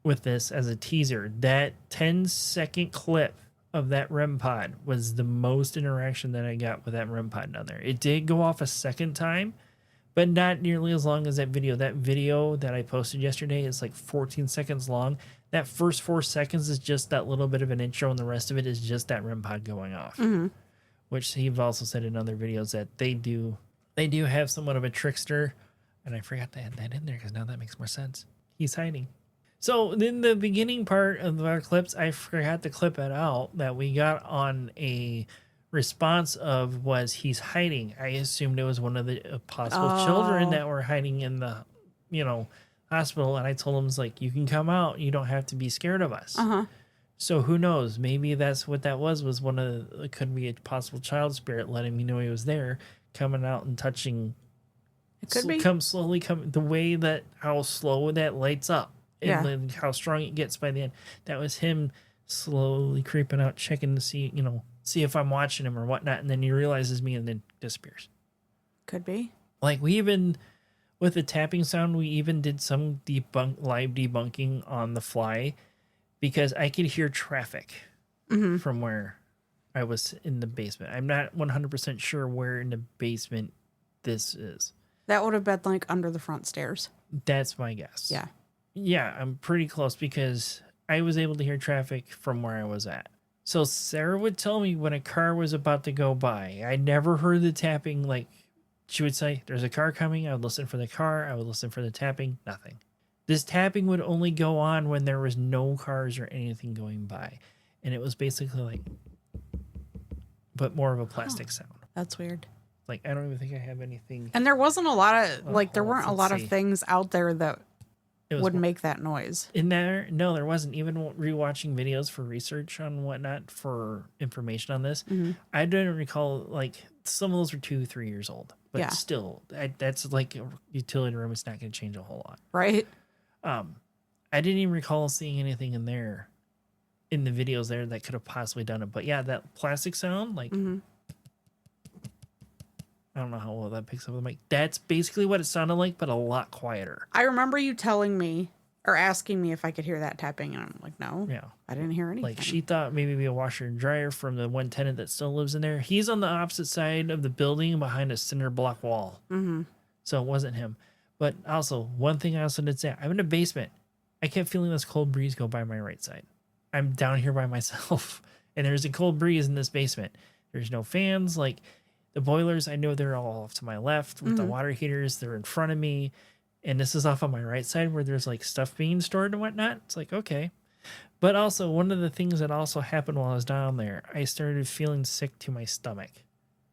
with this as a teaser. That 10-second clip of that REM pod was the most interaction that I got with that REM pod down there. It did go off a second time, but not nearly as long as that video. That video that I posted yesterday is like 14 seconds long. That first 4 seconds is just that little bit of an intro, and the rest of it is just that REM pod going off. Mm-hmm. Which he's also said in other videos that they do have somewhat of a trickster, and I forgot to add that in there because now that makes more sense. He's hiding. So in the beginning part of our clips, I forgot to clip it out that we got on a response of was he's hiding. I assumed it was one of the possible children that were hiding in the, hospital. And I told him, like, you can come out. You don't have to be scared of us. So who knows? Maybe that's what that was one of the, could be a possible child spirit letting me know he was there, coming out and touching. It could be. Come the way that how slow that lights up. And Yeah. then how strong it gets by the end. That was him slowly creeping out, checking to see, see if I'm watching him or whatnot. And then he realizes me and then disappears. Could be. Like we even, with the tapping sound, we even did some live debunking on the fly because I could hear traffic from where I was in the basement. I'm not 100% sure where in the basement this is. That would have been like under the front stairs. That's my guess. Yeah. Yeah, I'm pretty close because I was able to hear traffic from where I was at. So Sarah would tell me when a car was about to go by. I never heard the tapping. Like she would say, there's a car coming. I would listen for the car. I would listen for the tapping. Nothing. This tapping would only go on when there was no cars or anything going by. And it was basically like, but more of a plastic sound. That's weird. Like, I don't even think I have anything. And there wasn't a lot of, there weren't a let's lot see. of things out there that It was would make that noise. in there. No, there wasn't. Even rewatching videos for research on whatnot for information on this, I don't recall, like, some of those were 2-3 years old. But Yeah. still, that's like a utility room. It's not going to change a whole lot. Right? I didn't even recall seeing anything in there, in the videos there that could have possibly done it. But yeah, that plastic sound, like, I don't know how well that picks up the mic. That's basically what it sounded like, but a lot quieter. I remember you telling me or asking me if I could hear that tapping, and I'm like, no, Yeah. I didn't hear anything. Like she thought maybe it'd be a washer and dryer from the one tenant that still lives in there. He's on the opposite side of the building behind a cinder block wall. So it wasn't him. But also, one thing I also did say, I'm in a basement. I kept feeling this cold breeze go by my right side. I'm down here by myself, and there's a cold breeze in this basement. There's no fans. Like the boilers, I know they're all off to my left with the water heaters. They're in front of me. And this is off on my right side where there's like stuff being stored and whatnot. It's like, okay. But also, one of the things that also happened while I was down there, I started feeling sick to my stomach.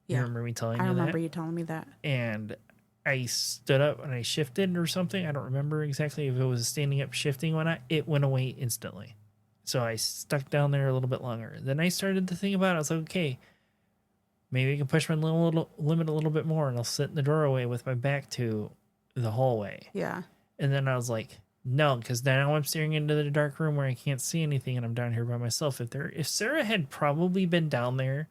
You remember me telling you that? I remember you telling me that. And I stood up and I shifted or something. I don't remember exactly if it was standing up shifting or whatnot. It went away instantly. So I stuck down there a little bit longer. Then I started to think about it. I was like, okay, maybe I can push my little limit a little bit more, and I'll sit in the doorway with my back to the hallway. Yeah. And then I was like, no, because now I'm staring into the dark room where I can't see anything, and I'm down here by myself. If Sarah had probably been down there,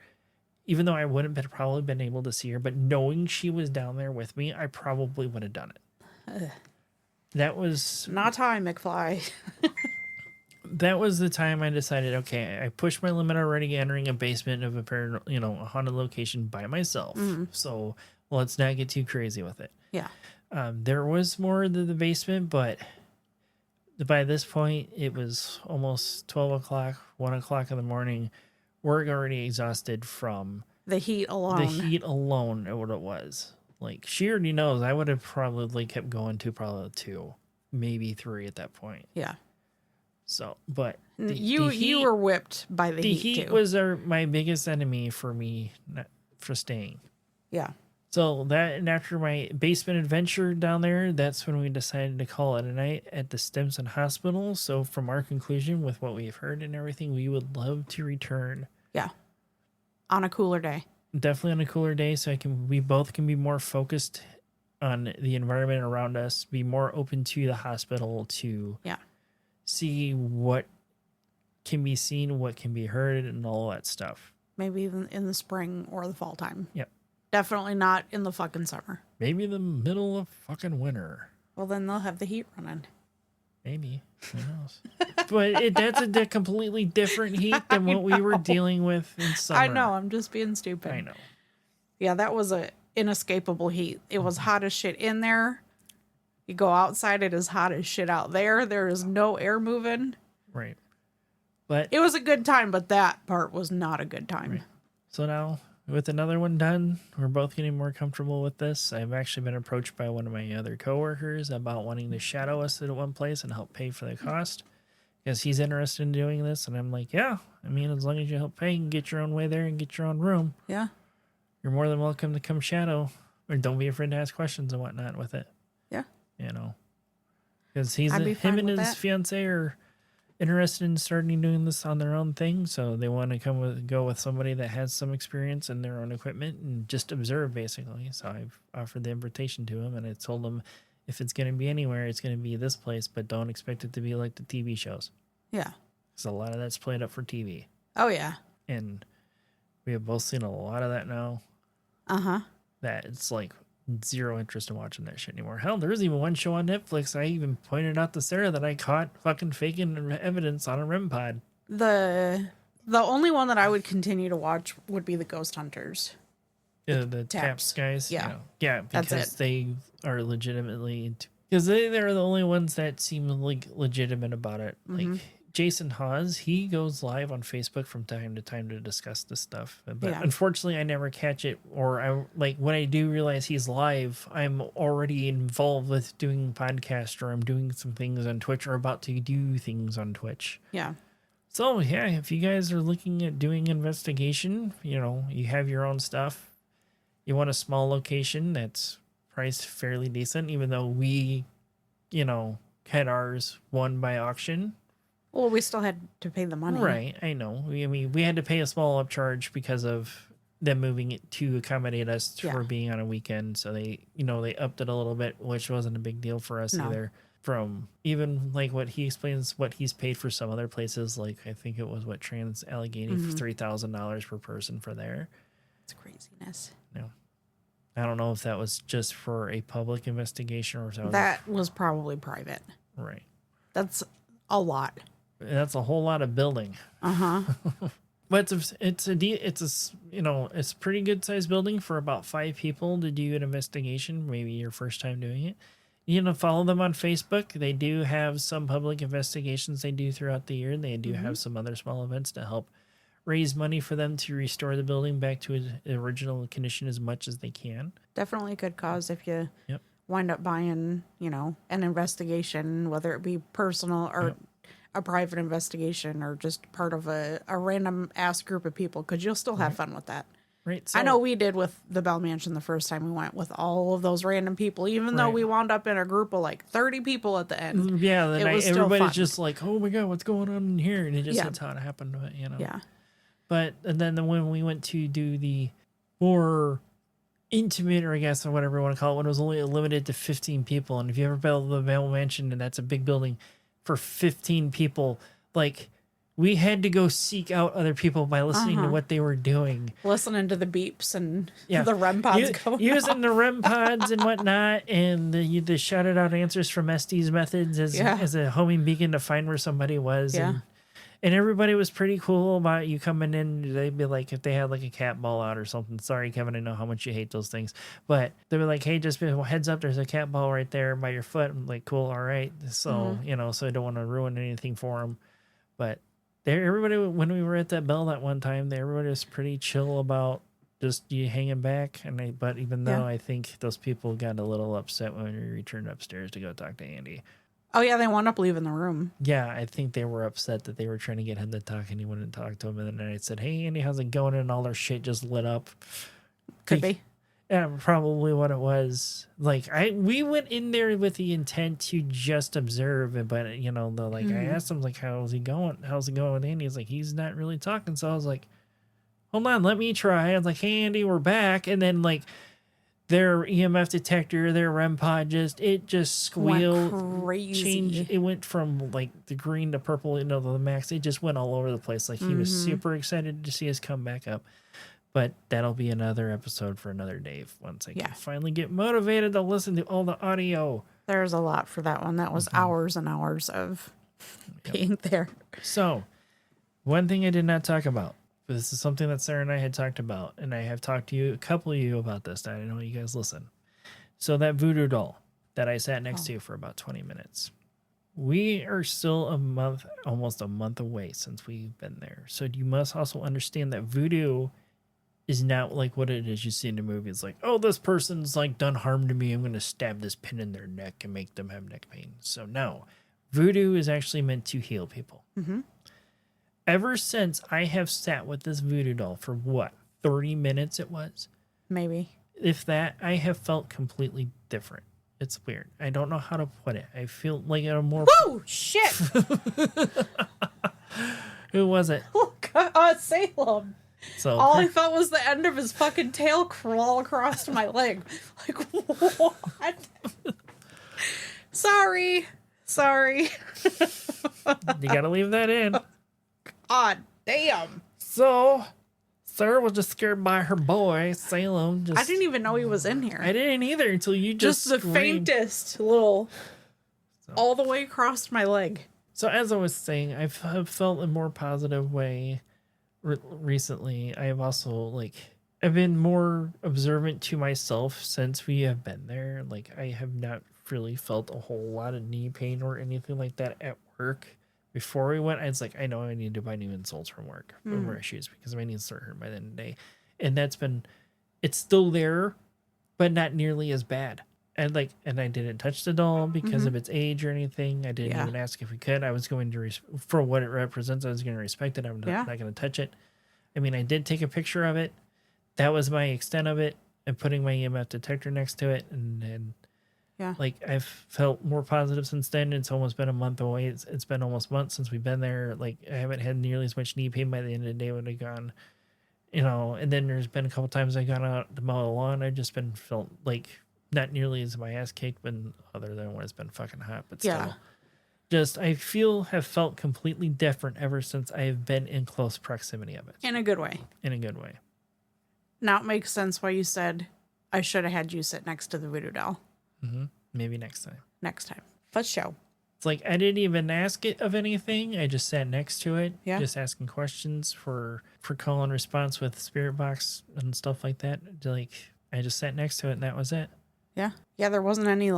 even though I wouldn't have probably been able to see her, but knowing she was down there with me, I probably would have done it. That was Not time, McFly. that was the time I decided, okay, I pushed my limit already entering a basement of a haunted location by myself. So let's not get too crazy with it. Yeah. There was more to the basement, but by this point, it was almost 12 o'clock, 1 o'clock in the morning. We're already exhausted from The heat alone. the heat alone at what it was. Like, she already knows I would have probably kept going to probably 2, maybe 3 at that point. Yeah. So, but the You heat, were whipped by the heat too. was my biggest enemy for me for staying. Yeah. So that, and after my basement adventure down there, that's when we decided to call it a night at the Stimson Hospital. So from our conclusion with what we've heard and everything, we would love to return. Yeah. On a cooler day. Definitely on a cooler day, so we both can be more focused on the environment around us, be more open to the hospital, to see what can be seen, what can be heard, and all that stuff. Maybe even in the spring or the fall time. Yep. Definitely not in the fucking summer. Maybe the middle of fucking winter. Well, then they'll have the heat running. Maybe. Who knows? But that's a completely different heat than what we were dealing with in summer. I know. I'm just being stupid. I know. Yeah, that was a inescapable heat. It was hot as shit in there. You go outside, it is hot as shit out there. There is no air moving. Right. But it was a good time, but that part was not a good time. Right. So now, with another one done, we're both getting more comfortable with this. I've actually been approached by one of my other coworkers about wanting to shadow us at one place and help pay for the cost, because he's interested in doing this. And I'm like, yeah, I mean, as long as you help pay and get your own way there and get your own room, yeah, you're more than welcome to come shadow, or don't be afraid to ask questions and whatnot with it. Yeah. You know, because him and his fiance are interested in starting doing this on their own thing, so they want to go with somebody that has some experience in their own equipment and just observe, basically. So I've offered the invitation to him, and I told him if it's going to be anywhere, it's going to be this place, but don't expect it to be like the TV shows. Yeah, because a lot of that's played up for TV. Oh yeah, and we have both seen a lot of that now. That it's like zero interest in watching that shit anymore. Hell, there's even one show on Netflix. I even pointed out to Sarah that I caught fucking faking evidence on a REM pod. The only one that I would continue to watch would be the Ghost Hunters. The TAPS guys. Yeah. Yeah, because they are legitimately... Because they're the only ones that seem like legitimate about it. Like Jason Hawes, he goes live on Facebook from time to time to discuss this stuff. But unfortunately, I never catch it. Or when I do realize he's live, I'm already involved with doing podcast, or I'm doing some things on Twitch, or about to do things on Twitch. Yeah. So, yeah, if you guys are looking at doing investigation, you have your own stuff. You want a small location that's priced fairly decent, even though we, had ours won by auction. Well, we still had to pay the money. Right, I know. We had to pay a small upcharge because of them moving it to accommodate us for being on a weekend. So they upped it a little bit, which wasn't a big deal for us either. From even like what he explains, what he's paid for some other places, like I think it was Trans Allegheny for $3,000 per person for there. It's craziness. No. I don't know if that was just for a public investigation or if that was probably private. Right. That's a lot. That's a whole lot of building. But it's a pretty good sized building for about 5 people to do an investigation. Maybe your first time doing it. Follow them on Facebook. They do have some public investigations they do throughout the year. They do have some other small events to help raise money for them to restore the building back to its original condition as much as they can. Definitely a good cause if you wind up buying, an investigation, whether it be personal or a private investigation or just part of a random ass group of people, because you'll still have fun with that. Right. So, I know we did with the Bell Mansion the first time we went, with all of those random people, even though we wound up in a group of like 30 people at the end. Yeah, everybody's just like, oh my God, what's going on in here? And it just that's how it happened. Yeah. But and then when we went to do the more intimate, or I guess, or whatever you want to call it, when it was only limited to 15 people. And if you ever built the Bell Mansion, and that's a big building for 15 people, like we had to go seek out other people by listening to what they were doing. Listening to the beeps and the REM pods going using off. the REM pods and whatnot, and the shouted out answers from Estes Methods as a homing beacon to find where somebody was. Yeah. And everybody was pretty cool about you coming in. They'd be like, if they had like a cat ball out or something. Sorry, Kevin, I know how much you hate those things. But they were like, hey, just heads up, there's a cat ball right there by your foot. I'm like, cool, all right. So, so I don't want to ruin anything for them. But everybody, when we were at that Bell that one time, everybody was pretty chill about just you hanging back. But even though I think those people got a little upset when we returned upstairs to go talk to Andy. Oh, yeah, they wound up leaving the room. Yeah, I think they were upset that they were trying to get him to talk, and he wouldn't talk to him. And then I said, hey, Andy, how's it going? And all their shit just lit up. Could be. Yeah, probably what it was. Like, we went in there with the intent to just observe it, but, I asked him, like, how's he going? How's it going with Andy? He's like, he's not really talking. So I was like, hold on, let me try. I was like, hey, Andy, we're back. And then, like, their EMF detector, their REM pod just squealed. Went crazy. Changed. It went from like the green to purple into the max. It just went all over the place. Like he was super excited to see us come back up. But that'll be another episode for another day once I can finally get motivated to listen to all the audio. There's a lot for that one. That was hours and hours of being there. So, one thing I did not talk about. This is something that Sarah and I had talked about, and I have talked to you, a couple of you about this. I know you guys listen. So that voodoo doll that I sat next to for about 20 minutes. We are still almost a month away since we've been there. So you must also understand that voodoo is not like what it is you see in the movies. Like, oh, this person's like done harm to me. I'm going to stab this pin in their neck and make them have neck pain. So no, voodoo is actually meant to heal people. Mm-hmm. Ever since I have sat with this voodoo doll for 30 minutes it was? Maybe. If that, I have felt completely different. It's weird. I don't know how to put it. I feel like a more... Whoa! Shit! Who was it? Look, Salem. So all I felt was the end of his fucking tail crawl across my leg. Like, what? Sorry. You gotta leave that in. God damn. So, Sarah was just scared by her boy, Salem. I didn't even know he was in here. I didn't either until you just the screamed. faintest little, all the way across my leg. So as I was saying, I've felt a more positive way recently. I have also I've been more observant to myself since we have been there. Like I have not really felt a whole lot of knee pain or anything like that at work. Before we went, I was like, I know I need to buy new insoles from work over issues because my knees start hurting by the end of the day. And it's still there, but not nearly as bad. And I didn't touch the doll because of its age or anything. I didn't even ask if we could. I was going to, for what it represents, I was going to respect it. I'm not going to touch it. I mean, I did take a picture of it. That was my extent of it. And putting my EMF detector next to it. And I've felt more positive since then. It's almost been a month away. It's been almost a month since we've been there. Like I haven't had nearly as much knee pain by the end of the day when I gone, and then there's been a couple times I gone out to mow the lawn. I've just felt like not nearly as my ass kicked, but other than when it's been fucking hot, but still I have felt completely different ever since I have been in close proximity of it. In a good way. Now it makes sense why you said I should have had you sit next to the voodoo doll. Mm-hmm. Maybe next time. Let's show. It's like I didn't even ask it of anything. I just sat next to it, just asking questions for call and response with Spirit Box and stuff like that. I just sat next to it and that was it. Yeah. There wasn't any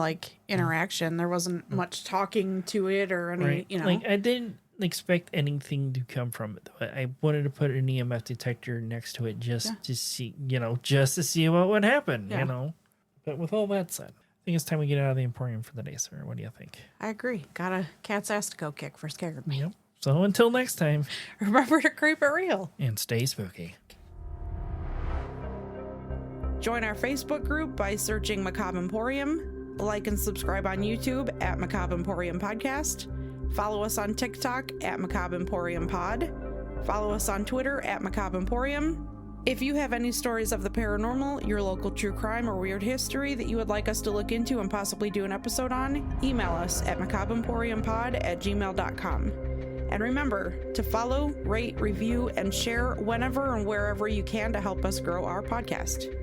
interaction. There wasn't much talking to it or any, I didn't expect anything to come from it. I wanted to put an EMF detector next to it just to see, just to see what would happen, But with all that said, I think it's time we get out of the Emporium for the day, sir. What do you think? I agree. Got a cat's ass to go kick for scared me. Yep. So until next time, remember to creep it real. And stay spooky. Join our Facebook group by searching Macabre Emporium. Like and subscribe on YouTube at Macabre Emporium Podcast. Follow us on TikTok at Macabre Emporium Pod. Follow us on Twitter at Macabre Emporium. If you have any stories of the paranormal, your local true crime, or weird history that you would like us to look into and possibly do an episode on, email us at macabreemporiumpod@gmail.com. And remember to follow, rate, review, and share whenever and wherever you can to help us grow our podcast.